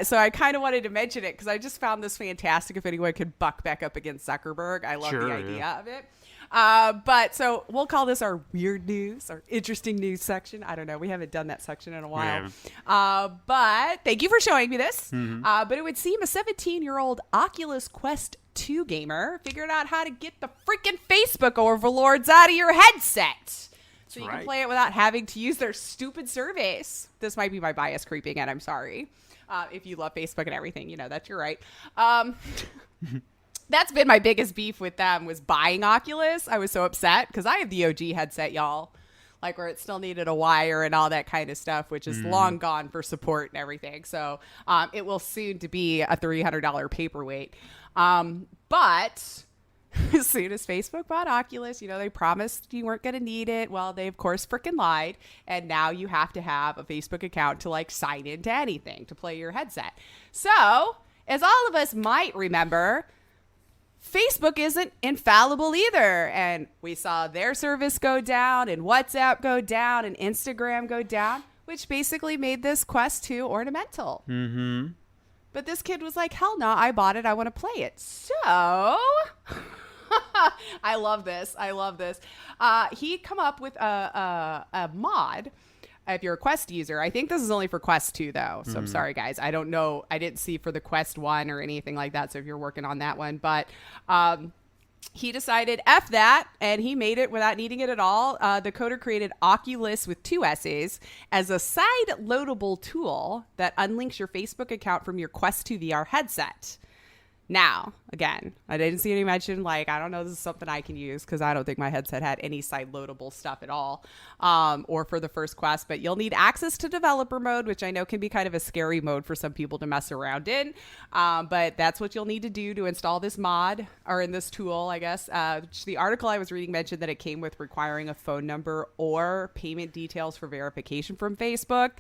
So I kind of wanted to mention it because I just found this fantastic. If anyone could buck back up against Zuckerberg, I love the idea of it. But so we'll call this our weird news, our interesting news section. I don't know. We haven't done that section in a while. But thank you for showing me this. But it would seem a 17-year-old Oculus Quest 2 gamer figured out how to get the freaking Facebook overlords out of your headset. So you can play it without having to use their stupid service. This might be my bias creeping in. I'm sorry. If you love Facebook and everything, you know that you're right. That's been my biggest beef with them was buying Oculus. I was so upset because I have the OG headset, y'all. Like where it still needed a wire and all that kind of stuff, which is long gone for support and everything. So it will soon to be a $300 paperweight. But as soon as Facebook bought Oculus, you know, they promised you weren't going to need it. Well, they, of course, freaking lied. And now you have to have a Facebook account to, like, sign into anything to play your headset. So, as all of us might remember, Facebook isn't infallible either. And we saw their service go down and WhatsApp go down and Instagram go down, which basically made this Quest 2 ornamental. But this kid was like, hell no, I bought it. I want to play it. So... I love this. He come up with a mod if you're a Quest user. I think this is only for Quest 2 though. So I'm sorry guys. I don't know. I didn't see for the Quest 1 or anything like that. So if you're working on that one, but he decided F that and he made it without needing it at all. The coder created Oculus with 2 S's as a side loadable tool that unlinks your Facebook account from your Quest 2 VR headset. Now, again, I didn't see any mention, like, I don't know, this is something I can use because I don't think my headset had any side loadable stuff at all, or for the first Quest, but you'll need access to developer mode, which I know can be kind of a scary mode for some people to mess around in, but that's what you'll need to do to install this mod, or in this tool, I guess. The article I was reading mentioned that it came with requiring a phone number or payment details for verification from Facebook.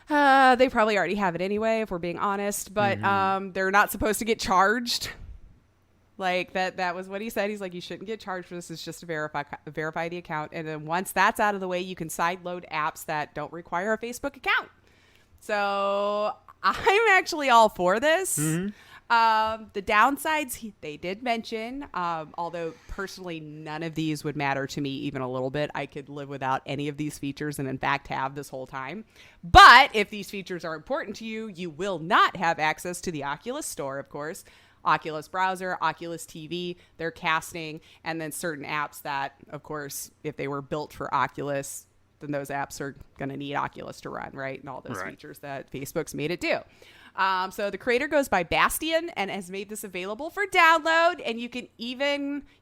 They probably already have it anyway, if we're being honest, but they're not supposed to get charged. Like that was what he said. He's like, you shouldn't get charged for this. It's just to verify the account. And then once that's out of the way, you can side load apps that don't require a Facebook account. So I'm actually all for this. The downsides, they did mention, although personally none of these would matter to me even a little bit. I could live without any of these features and in fact have this whole time. But if these features are important to you, you will not have access to the Oculus Store, of course. Oculus Browser, Oculus TV, their casting, and then certain apps that, of course, if they were built for Oculus, then those apps are going to need Oculus to run, right? And all those features that Facebook's made it do. So the creator goes by Bastian and has made this available for download. And you can he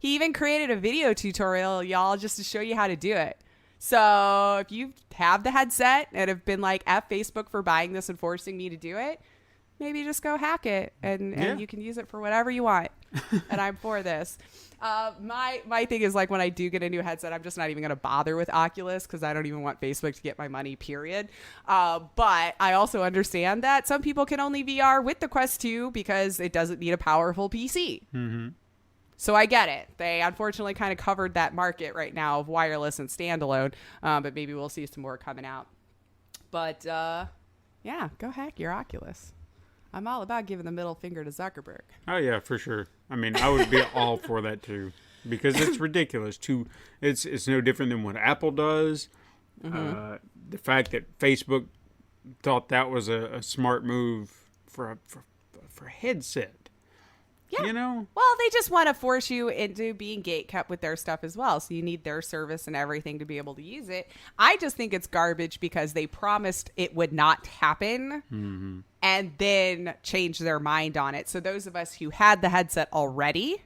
even created a video tutorial, y'all, just to show you how to do it. So if you have the headset and have been like, F Facebook for buying this and forcing me to do it, maybe just go hack it and you can use it for whatever you want. And I'm for this. My thing is, like, when I do get a new headset, I'm just not even going to bother with Oculus because I don't even want Facebook to get my money, period. But I also understand that some people can only VR with the Quest 2 because it doesn't need a powerful PC. So I get it. They unfortunately kind of covered that market right now of wireless and standalone, but maybe we'll see some more coming out. But yeah, go hack your Oculus. I'm all about giving the middle finger to Zuckerberg. Oh, yeah, for sure. I mean, I would be all for that, too. Because it's ridiculous. It's no different than what Apple does. The fact that Facebook thought that was a smart move for a headset. Yeah. You know? Well, they just want to force you into being gatekept with their stuff as well. So you need their service and everything to be able to use it. I just think it's garbage because they promised it would not happen and then changed their mind on it. So those of us who had the headset already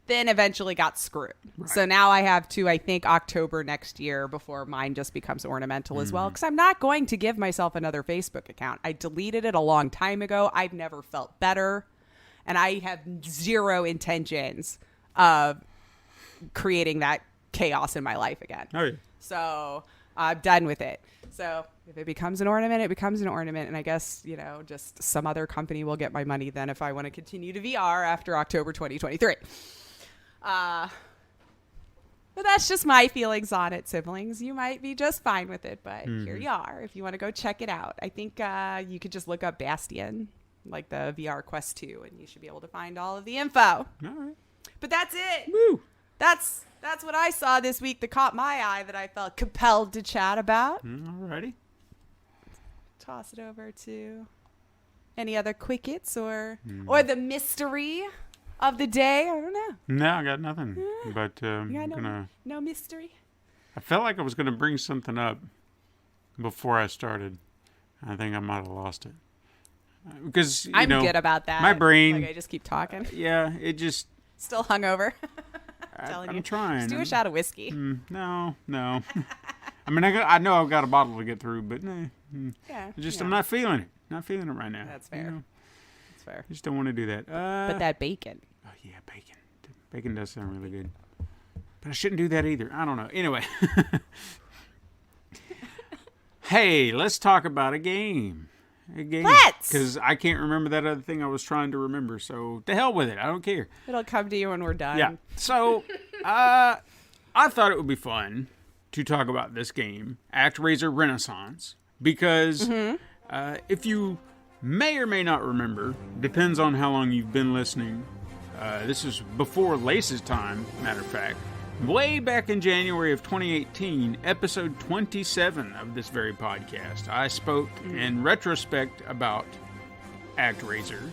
then eventually got screwed. Right. So now I have to, I think, October next year before mine just becomes ornamental as well. Because I'm not going to give myself another Facebook account. I deleted it a long time ago. I've never felt better. And I have zero intentions of creating that chaos in my life again. Oh, yeah. So I'm done with it. So if it becomes an ornament, it becomes an ornament. And I guess, you know, just some other company will get my money then if I want to continue to VR after October 2023. But that's just my feelings on it, siblings. You might be just fine with it, but here you are. If you want to go check it out, I think you could just look up Bastion, like the VR Quest 2, and you should be able to find all of the info. All right. But that's it. Woo. That's what I saw this week that caught my eye that I felt compelled to chat about. Alrighty. Toss it over to any other quick hits or the mystery of the day. I don't know. No, I got nothing. But No mystery. I felt like I was gonna bring something up before I started. I think I might have lost it because I'm good about that. My brain. Like I just keep talking. Yeah, it just. Still hungover. I'm trying. Just do a shot of whiskey. No. I mean, I know I've got a bottle to get through, but Yeah. I'm not feeling it. Not feeling it right now. That's fair. That's fair. I just don't want to do that. But that bacon. Oh yeah, bacon. Bacon does sound really good. But I shouldn't do that either. I don't know. Anyway. Hey, let's talk about a game. Let's! Because I can't remember that other thing I was trying to remember. So to hell with it. I don't care. It'll come to you when we're done. Yeah. So I thought it would be fun to talk about this game, Actraiser Renaissance, because if you may or may not remember, depends on how long you've been listening. This is before Lace's time, matter of fact. Way back in January of 2018, episode 27 of this very podcast, I spoke in retrospect about Actraiser.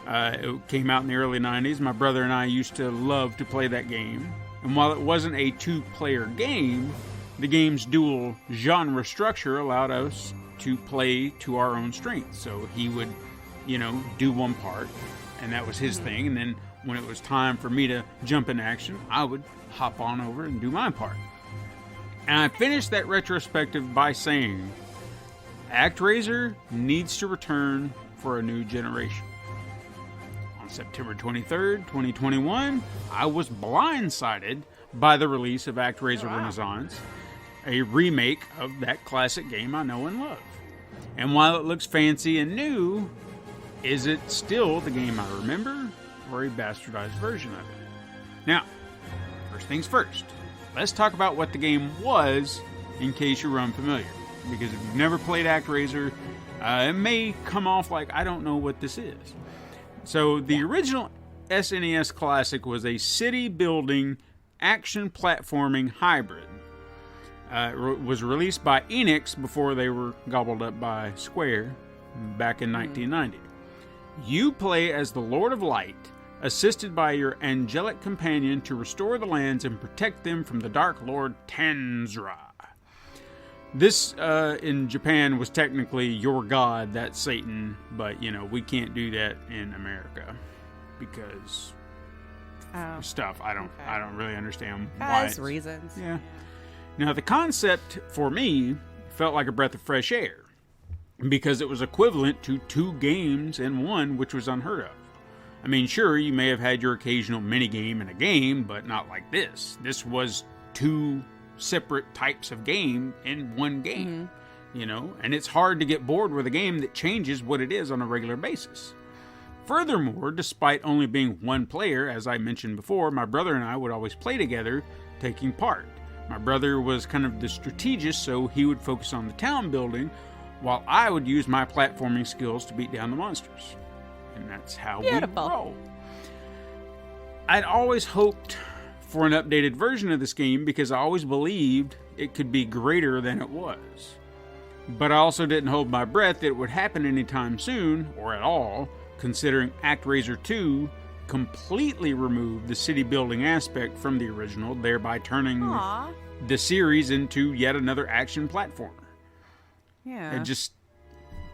It came out in the early 90s. My brother and I used to love to play that game. And while it wasn't a two-player game, the game's dual genre structure allowed us to play to our own strengths. So he would, do one part, and that was his thing. And then when it was time for me to jump in action, I would hop on over and do my part. And I finished that retrospective by saying, Actraiser needs to return for a new generation. On September 23rd, 2021, I was blindsided by the release of Actraiser Renaissance, a remake of that classic game I know and love. And while it looks fancy and new, is it still the game I remember, or a bastardized version of it? Now, first things first, let's talk about what the game was, in case you're unfamiliar. Because if you've never played Actraiser, it may come off like, I don't know what this is. So, the original SNES Classic was a city-building, action platforming hybrid. It was released by Enix before they were gobbled up by Square back in 1990. You play as the Lord of Light, assisted by your angelic companion to restore the lands and protect them from the Dark Lord Tanzra. This, in Japan, was technically your god, that's Satan, but, we can't do that in America because stuff. I don't really understand why. There's reasons. Yeah. Now, the concept, for me, felt like a breath of fresh air because it was equivalent to two games in one, which was unheard of. I mean, sure, you may have had your occasional minigame in a game, but not like this. This was two separate types of game in one game, and it's hard to get bored with a game that changes what it is on a regular basis. Furthermore, despite only being one player, as I mentioned before, my brother and I would always play together, taking part. My brother was kind of the strategist, so he would focus on the town building, while I would use my platforming skills to beat down the monsters. And that's how we roll. I'd always hoped for an updated version of this game because I always believed it could be greater than it was. But I also didn't hold my breath that it would happen anytime soon, or at all, considering Actraiser 2 completely removed the city building aspect from the original, thereby turning the series into yet another action platformer. Yeah. It just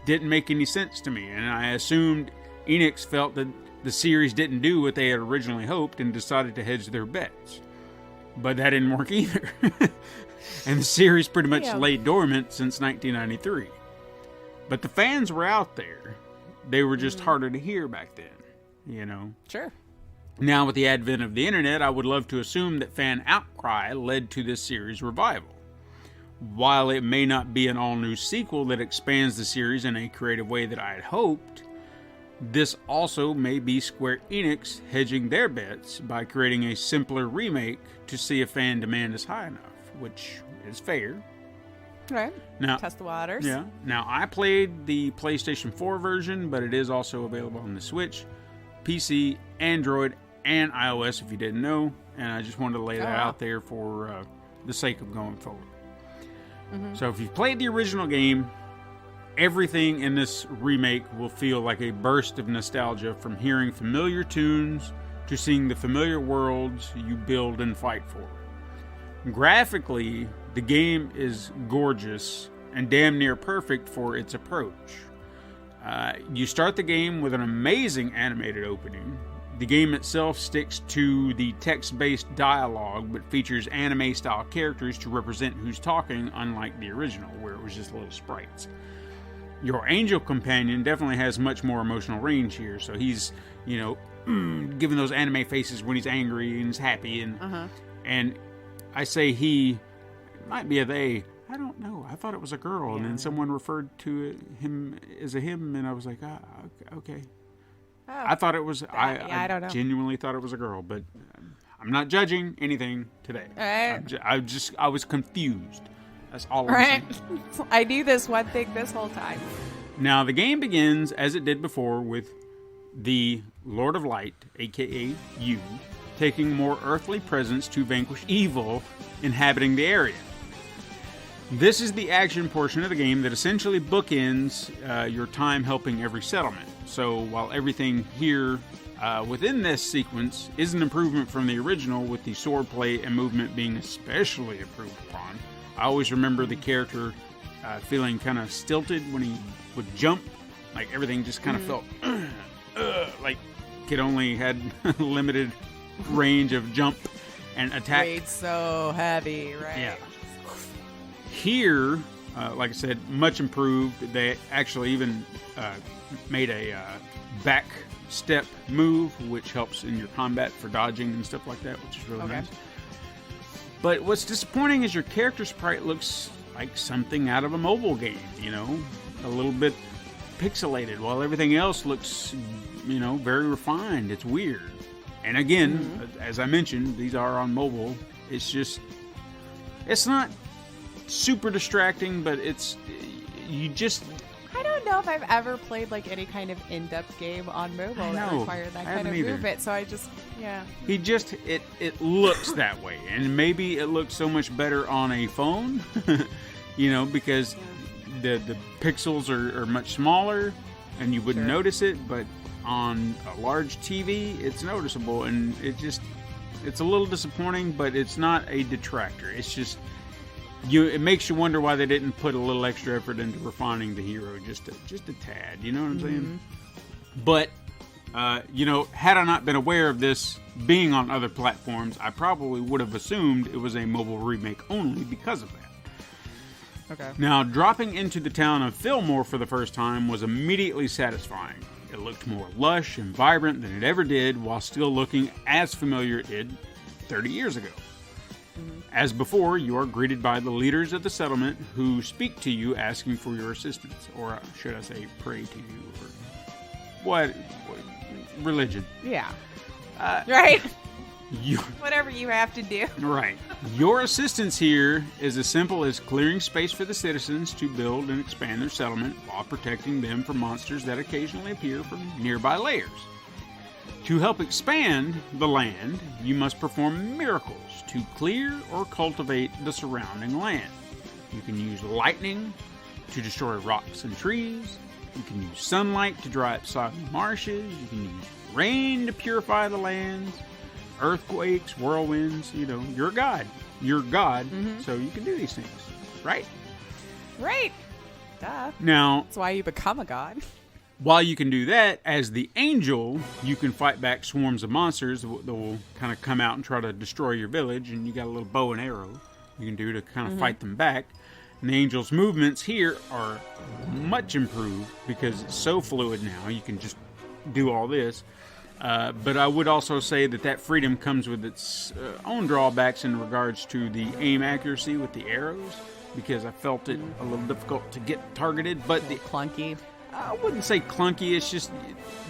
didn't make any sense to me, and I assumed Enix felt that the series didn't do what they had originally hoped and decided to hedge their bets. But that didn't work either. And the series pretty much lay dormant since 1993. But the fans were out there. They were just harder to hear back then, Sure. Now, with the advent of the internet, I would love to assume that fan outcry led to this series' revival. While it may not be an all-new sequel that expands the series in a creative way that I had hoped, This also may be Square Enix hedging their bets by creating a simpler remake to see if fan demand is high enough, which is fair. Right. Now, Test the waters. Yeah. Now, I played the PlayStation 4 version, but it is also available on the Switch, PC, Android, and iOS, if you didn't know. And I just wanted to lay that out there for the sake of going forward. So if you've played the original game, everything in this remake will feel like a burst of nostalgia, from hearing familiar tunes to seeing the familiar worlds you build and fight for. Graphically, the game is gorgeous and damn near perfect for its approach. You start the game with an amazing animated opening. The game itself sticks to the text-based dialogue, but features anime-style characters to represent who's talking, unlike the original, where it was just little sprites. Your angel companion definitely has much more emotional range here, so he's, giving those anime faces when he's angry and he's happy, and I say he, it might be a they, I don't know, I thought it was a girl, and then someone referred to him as a him, and I was like, okay. Oh, I thought it was, I don't know. Genuinely thought it was a girl, but I'm not judging anything today. Right. I was confused. That's all I'm saying. I knew this one thing this whole time. Now, the game begins, as it did before, with the Lord of Light, a.k.a. you, taking more earthly presence to vanquish evil inhabiting the area. This is the action portion of the game that essentially bookends your time helping every settlement. So while everything here within this sequence is an improvement from the original, with the swordplay and movement being especially improved upon, I always remember the character feeling kind of stilted when he would jump. Like everything just kind of felt like it only had limited range of jump and attack. Weighed so heavy, right? Yeah. Here, like I said, much improved. They actually even made a back step move, which helps in your combat for dodging and stuff like that, which is really nice. But what's disappointing is your character sprite looks like something out of a mobile game, a little bit pixelated, while everything else looks, very refined. It's weird. And again, as I mentioned, these are on mobile. It's not super distracting, but I don't know if I've ever played like any kind of in-depth game on mobile that required that kind of movement. So it looks that way, and maybe it looks so much better on a phone, because the pixels are much smaller, and you wouldn't notice it, but on a large TV, it's noticeable, and it's a little disappointing, but it's not a detractor. It's just it makes you wonder why they didn't put a little extra effort into refining the hero just a tad. You know what I'm saying? But had I not been aware of this being on other platforms, I probably would have assumed it was a mobile remake only because of that. Okay. Now, dropping into the town of Fillmore for the first time was immediately satisfying. It looked more lush and vibrant than it ever did, while still looking as familiar it did 30 years ago. As before, you are greeted by the leaders of the settlement, who speak to you asking for your assistance, or should I say pray to you, or what religion. Yeah. Right. Whatever you have to do. Right. Your assistance here is as simple as clearing space for the citizens to build and expand their settlement, while protecting them from monsters that occasionally appear from nearby layers. To help expand the land, you must perform miracles to clear or cultivate the surrounding land. You can use lightning to destroy rocks and trees. You can use sunlight to dry up soggy marshes. You can use rain to purify the lands. Earthquakes, whirlwinds, you're God. You're God, so you can do these things, right? Right. Duh. Now, that's why you become a god. While you can do that, as the angel, you can fight back swarms of monsters that will kind of come out and try to destroy your village, and you got a little bow and arrow you can do to kind of fight them back. And the angel's movements here are much improved because it's so fluid now. You can just do all this. But I would also say that freedom comes with its own drawbacks in regards to the aim accuracy with the arrows, because I felt it a little difficult to get targeted. But clunky. I wouldn't say clunky. It's just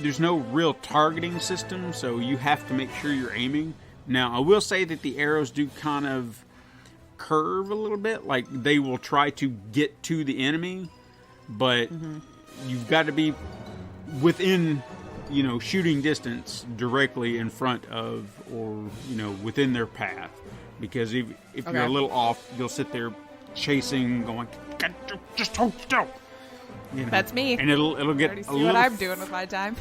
there's no real targeting system, so you have to make sure you're aiming. Now, I will say that the arrows do kind of curve a little bit. Like, they will try to get to the enemy, but you've got to be within, shooting distance directly in front of or, within their path. Because if you're a little off, you'll sit there chasing, going, just hold still. That's me. And it'll get already a see little... what I'm doing with my time.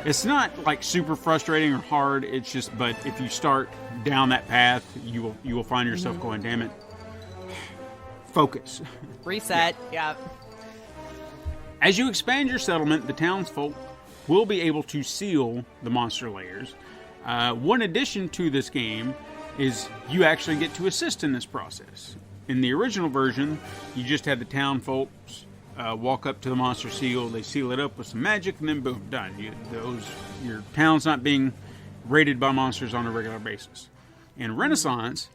It's not like super frustrating or hard. It's just, but if you start down that path, you will find yourself going, damn it. Focus. Reset. Yeah. As you expand your settlement, the townsfolk will be able to seal the monster lairs. One addition to this game is you actually get to assist in this process. In the original version, you just had the townfolks walk up to the monster seal, they seal it up with some magic, and then boom, done. Your town's not being raided by monsters on a regular basis. In Renaissance,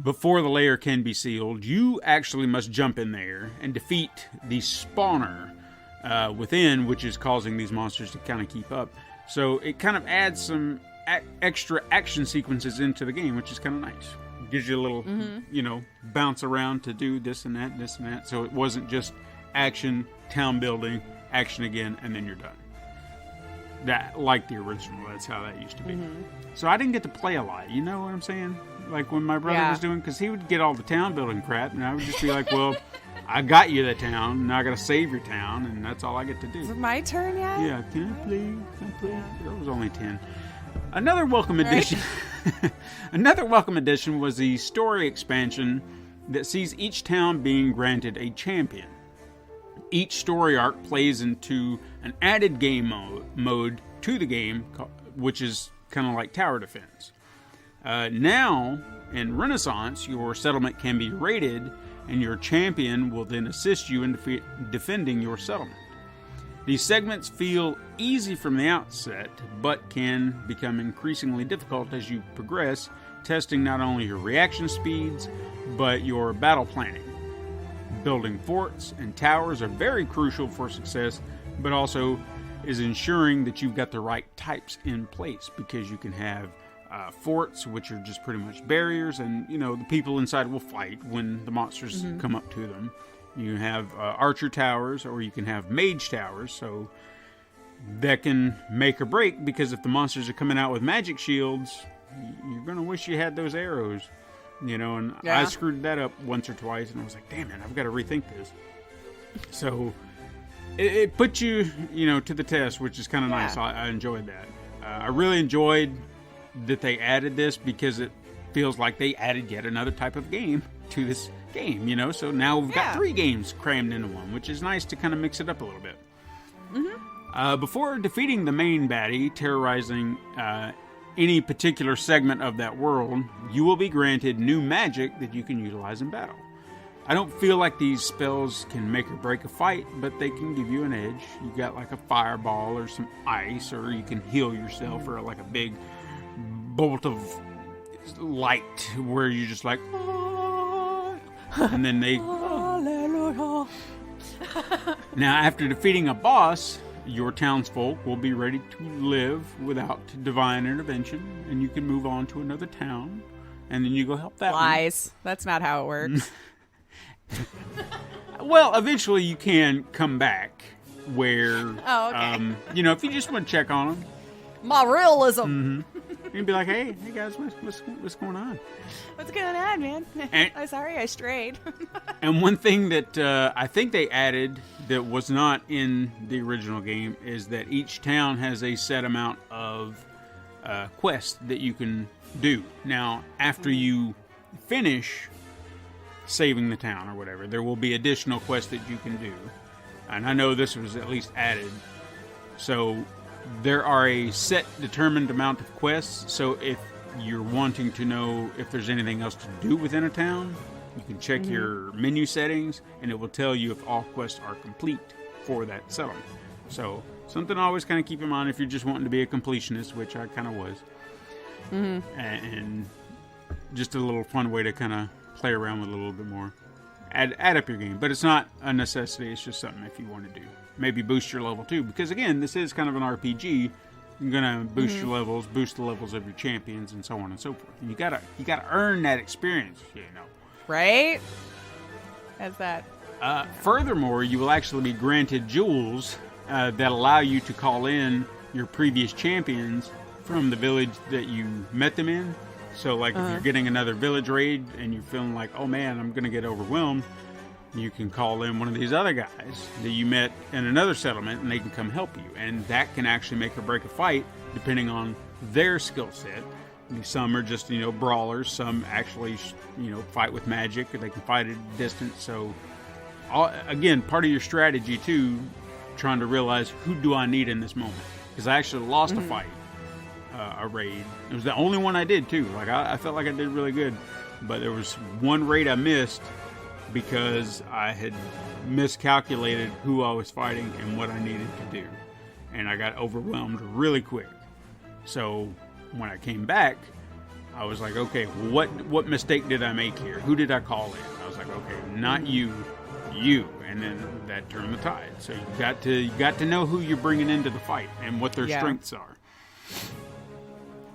before the lair can be sealed, you actually must jump in there and defeat the spawner within, which is causing these monsters to kind of keep up. So it kind of adds some extra action sequences into the game, which is kind of nice. It gives you a little, bounce around to do this and that, this and that. So it wasn't just action, town building, action again, and then you're done. That, like the original, that's how that used to be. So I didn't get to play a lot, you know what I'm saying? Like when my brother was doing, because he would get all the town building crap, and I would just be like, well, I got you the town, now I got to save your town, and that's all I get to do. Is it my turn yet? Yeah, can I please? It was only 10. Another welcome addition. Another welcome addition was the story expansion that sees each town being granted a champion. Each story arc plays into an added game mode to the game, which is kind of like tower defense. Now, in Renaissance, your settlement can be raided, and your champion will then assist you in defending your settlement. These segments feel easy from the outset, but can become increasingly difficult as you progress, testing not only your reaction speeds, but your battle planning. Building forts and towers are very crucial for success, but also is ensuring that you've got the right types in place, because you can have forts, which are just pretty much barriers, and the people inside will fight when the monsters come up to them. You have archer towers, or you can have mage towers, so that can make or break, because if the monsters are coming out with magic shields, you're going to wish you had those arrows, and I screwed that up once or twice, and I was like, damn it, I've got to rethink this. So it put you, to the test, which is kind of nice. I enjoyed that. I really enjoyed that they added this, because it feels like they added yet another type of game to this game, so now we've got 3 games crammed into one, which is nice to kind of mix it up a little bit. Before defeating the main baddie, terrorizing any particular segment of that world, you will be granted new magic that you can utilize in battle. I don't feel like these spells can make or break a fight, but they can give you an edge. You got like a fireball or some ice, or you can heal yourself, or like a big bolt of light where you're just like, and then they... Now, after defeating a boss, your townsfolk will be ready to live without divine intervention, and you can move on to another town, and then you go help that Lies. That's not how it works. Well, eventually you can come back where, if you just want to check on them. My realism. You'd be like, hey guys, what's going on? What's going on, man? And, I'm sorry I strayed. And one thing that I think they added that was not in the original game is that each town has a set amount of quests that you can do. Now, after you finish saving the town or whatever, there will be additional quests that you can do. And I know this was at least added. So there are a set determined amount of quests, so if you're wanting to know if there's anything else to do within a town, you can check your menu settings, and it will tell you if all quests are complete for that settlement. So something to always kind of keep in mind if you're just wanting to be a completionist, which I kind of was. And just a little fun way to kind of play around with it a little bit more. add up your game. But it's not a necessity. It's just something if you want to do. Maybe boost your level too, because again, this is kind of an RPG. You're gonna boost your levels, boost the levels of your champions, and so on and so forth. And you gotta earn that experience, you know. Right? As that. Furthermore, you will actually be granted jewels that allow you to call in your previous champions from the village that you met them in. So, like, if you're getting another village raid and you're feeling like, oh man, I'm gonna get overwhelmed, you can call in one of these other guys that you met in another settlement, and they can come help you. And that can actually make or break a fight, depending on their skill set. Some are just, brawlers. Some actually, fight with magic, or they can fight at a distance. So, again, part of your strategy, too, trying to realize, who do I need in this moment? Because I actually lost a fight, a raid. It was the only one I did, too. Like, I felt like I did really good. But there was one raid I missed, because I had miscalculated who I was fighting and what I needed to do. And I got overwhelmed really quick. So when I came back, I was like, okay, what mistake did I make here? Who did I call in? I was like, okay, not you. And then that turned the tide. So you got to know who you're bringing into the fight and what their strengths are.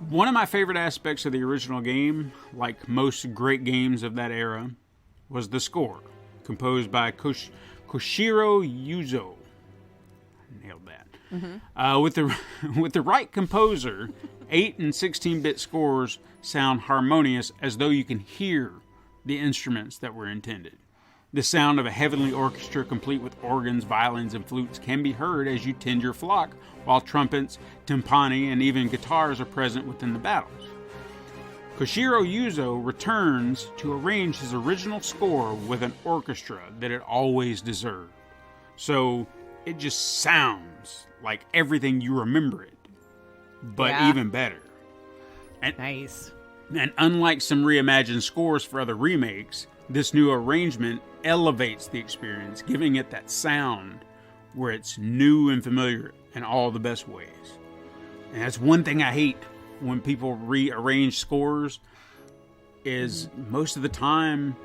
One of my favorite aspects of the original game, like most great games of that era, was the score, composed by Koshiro Yuzo. Nailed that. With the right composer, 8 and 16-bit scores sound harmonious, as though you can hear the instruments that were intended. The sound of a heavenly orchestra, complete with organs, violins, and flutes, can be heard as you tend your flock, while trumpets, timpani, and even guitars are present within the battles. Koshiro Yuzo returns to arrange his original score with an orchestra that it always deserved. So it just sounds like everything you remember it, but even better. Nice. And unlike some reimagined scores for other remakes, this new arrangement elevates the experience, giving it that sound where it's new and familiar in all the best ways. And that's one thing I hate when people rearrange scores, is most of the time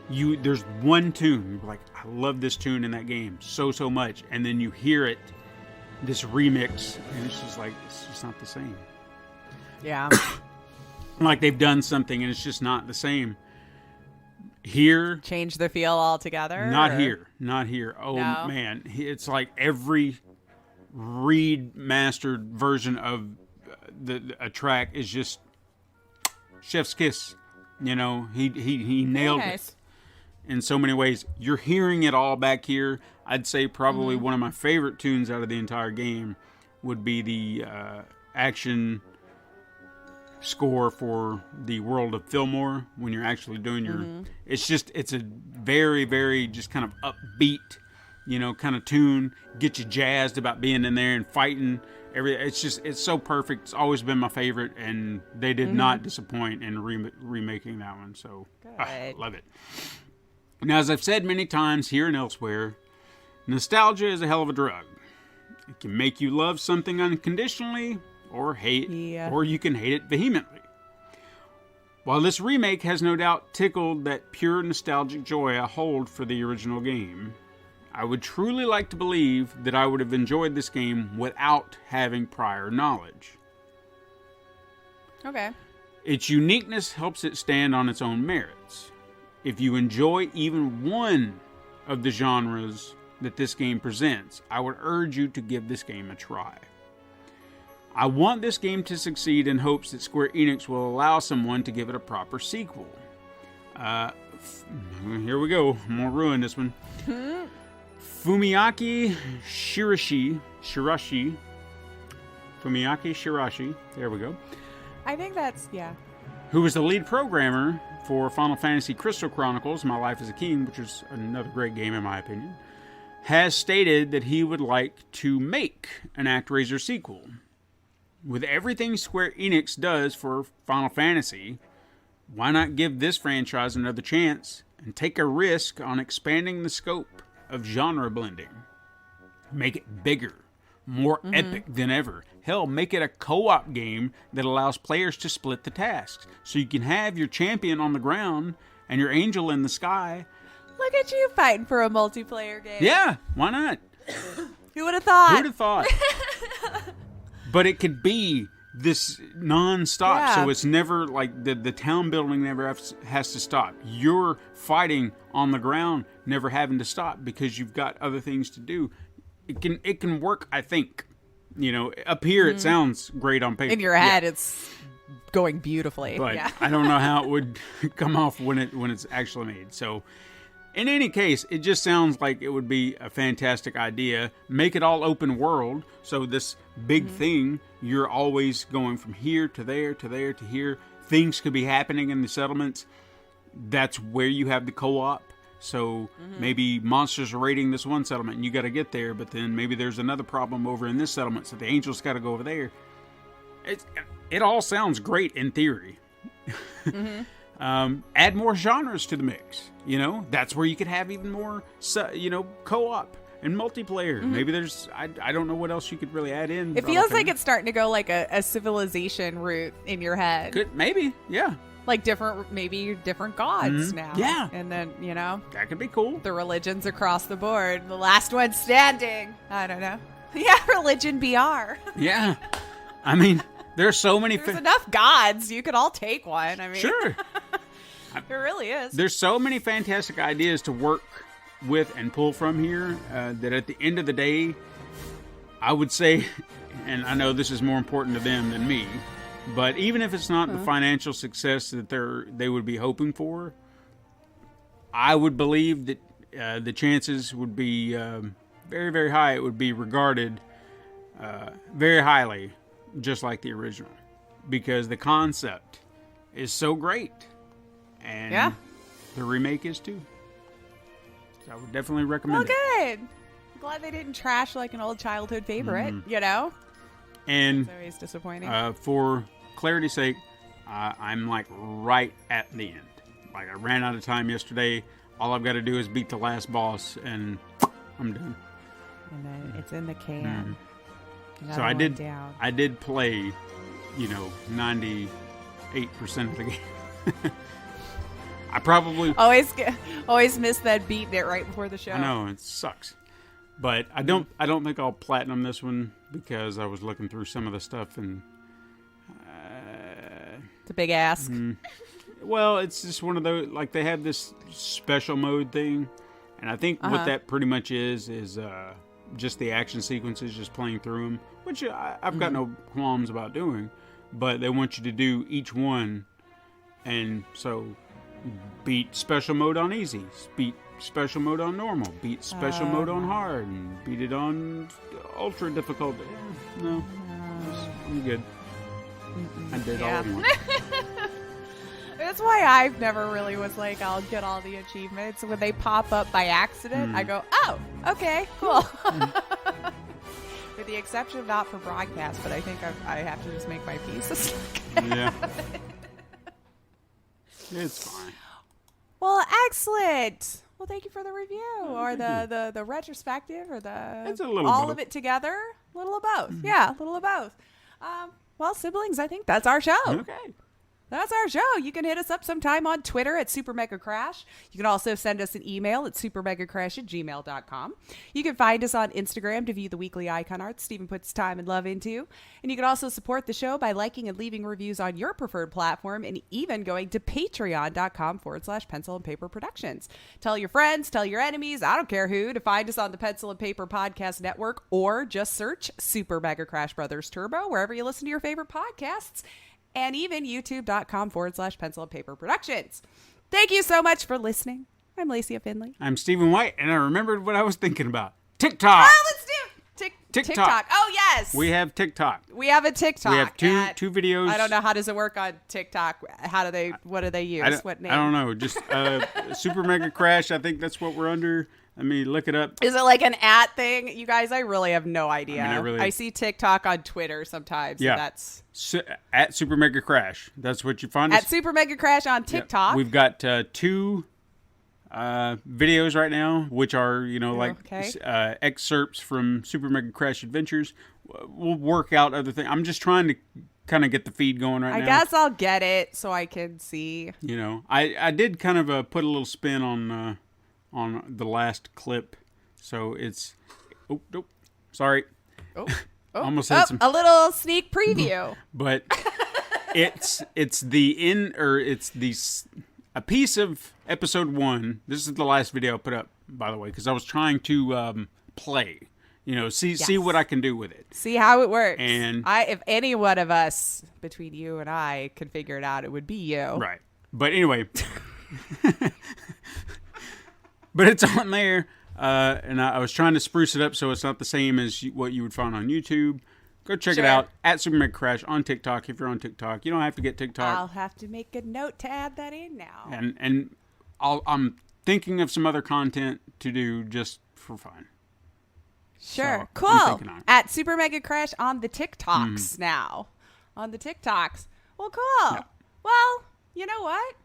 there's one tune, like, I love this tune in that game so much, and then you hear it, this remix, and it's just not the same. Yeah. Like they've done something and it's just not the same. Here, change the feel altogether. Not here. Oh no? Man, it's like every remastered version of a track is just chef's kiss. He nailed it in so many ways. You're hearing it all back here. I'd say probably one of my favorite tunes out of the entire game would be the action score for the World of Fillmore, when you're actually doing your it's a very, very just kind of upbeat, kind of tune, get you jazzed about being in there and fighting. It's so perfect. It's always been my favorite, and they did not disappoint in remaking that one. So I love it. Now, as I've said many times here and elsewhere, nostalgia is a hell of a drug. It can make you love something unconditionally, or hate, or you can hate it vehemently. While this remake has no doubt tickled that pure nostalgic joy I hold for the original game, I would truly like to believe that I would have enjoyed this game without having prior knowledge. Okay. Its uniqueness helps it stand on its own merits. If you enjoy even one of the genres that this game presents, I would urge you to give this game a try. I want this game to succeed in hopes that Square Enix will allow someone to give it a proper sequel. Here we go. I'm going to ruin this one. Fumiaki Shirashi. There we go. I think that's, who was the lead programmer for Final Fantasy Crystal Chronicles, My Life as a King, which is another great game in my opinion, has stated that he would like to make an Actraiser sequel. With everything Square Enix does for Final Fantasy, why not give this franchise another chance and take a risk on expanding the scope of genre blending? Make it bigger, more epic than ever. Hell, make it a co-op game that allows players to split the tasks. So you can have your champion on the ground and your angel in the sky. Look at you fighting for a multiplayer game. Yeah, why not? Who would have thought? Who would have thought? But it could be this non-stop, Yeah. so it's never like the town building never has to stop. You're fighting on the ground, never having to stop because you've got other things to do. It can work, I think. You know, up here it sounds great on paper. In your head, it's going beautifully. But yeah. I don't know how it would come off when it's actually made. So, in any case, it just sounds like it would be a fantastic idea. Make it all open world. So this big thing, you're always going from here to there to there to here. Things could be happening in the settlements. That's where you have the co-op. So maybe monsters are raiding this one settlement and you got to get there. But then maybe there's another problem over in this settlement. So the angels got to go over there. It all sounds great in theory. Add more genres to the mix. You know, that's where you could have even more, co-op and multiplayer. Maybe there's, I don't know what else you could really add in. It feels like it's starting to go like a civilization route in your head. Maybe, yeah. Like maybe different gods now. Yeah. And then, That could be cool. the religions across the board. The last one standing. I don't know. Yeah, religion BR. Yeah. I mean, there's so many... There's enough gods. You could all take one. I mean, Sure. There really is. There's so many fantastic ideas to work with and pull from here that at the end of the day, I would say, and I know this is more important to them than me, but even if it's not the financial success that they would be hoping for, I would believe that the chances would be very, very high. It would be regarded very highly, just like the original, because the concept is so great. And the remake is too. So I would definitely recommend it. Good. I'm glad they didn't trash like an old childhood favorite, And It's always disappointing. for clarity's sake, I'm like right at the end. Like I ran out of time yesterday. All I've got to do is beat the last boss and I'm done. And then it's in the can. So I did play, 98% of the game. I probably always miss that beating it right before the show. I know it sucks, but I don't think I'll platinum this one because I was looking through some of the stuff and It's a big ask. well, it's just one of those, like they have this special mode thing, and I think what that pretty much is just the action sequences, just playing through them, which I've got no qualms about doing, but they want you to do each one, and so beat special mode on easy, beat special mode on normal, beat special mode on hard, and beat it on ultra difficult. No, I'm good. I did all in one. That's why I've never really was like, I'll get all the achievements. When they pop up by accident, I go, oh, okay, cool. With the exception of not for broadcast, but I think I have to just make my peace. Yeah. It's fine. Well, excellent. Well, thank you for the review or the retrospective or It's a little all both. of it together. A little of both. Yeah, a little of both. Well, siblings, I think that's our show. Okay. That's our show. You can hit us up sometime on Twitter at SuperMegaCrash. You can also send us an email at supermegacrash@gmail.com. You can find us on Instagram to view the weekly icon art Stephen puts time and love into. And you can also support the show by liking and leaving reviews on your preferred platform and even going to patreon.com/pencil and paper productions. Tell your friends, tell your enemies, I don't care who, to find us on the Pencil and Paper Podcast Network, or just search Super Mega Crash Brothers Turbo wherever you listen to your favorite podcasts. And even youtube.com/pencil and paper productions. Thank you so much for listening. I'm Lacey Finley. I'm Stephen White, and I remembered what I was thinking about. TikTok. Oh, let's do TikTok. Oh, yes. We have TikTok. We have a TikTok. We have two videos. I don't know. How does it work on TikTok? What do they use? What name? I don't know. Just Super Mega Crash. I think that's what we're under. Let me look it up. Is it like an @ thing? You guys, I really have no idea. I see TikTok on Twitter sometimes. Yeah. That's at Super Mega Crash. That's what you find us. At Super Mega Crash on TikTok. Yeah. We've got two videos right now, which are, excerpts from Super Mega Crash Adventures. We'll work out other things. I'm just trying to kind of get the feed going right now. I guess I'll get it so I can see. I did kind of put a little spin on the last clip. So it's... Oh, nope. Sorry. Almost had some... A little sneak preview. But it's a piece of episode 1. This is the last video I put up, by the way, because I was trying to play. See what I can do with it. See how it works. And if any one of us, between you and I, could figure it out, it would be you. Right. But anyway... But it's on there, and I was trying to spruce it up so it's not the same as what you would find on YouTube. Go check it out at Super Mega Crash on TikTok if you're on TikTok. You don't have to get TikTok. I'll have to make a note to add that in now. And I'm thinking of some other content to do just for fun. Sure. So, cool. At Super Mega Crash on the TikToks now. On the TikToks. Well, cool. Yeah. Well, you know what?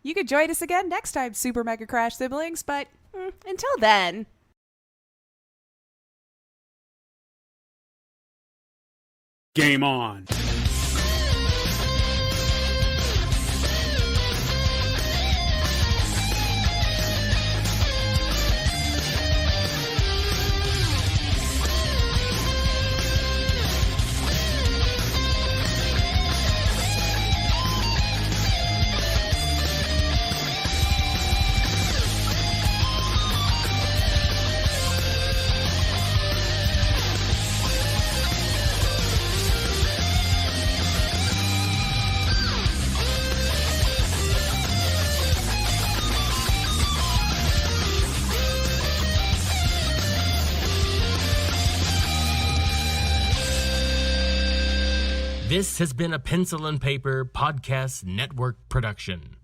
You could join us again next time, Super Mega Crash siblings, but until then... Game on. This has been a Pencil and Paper Podcast Network production.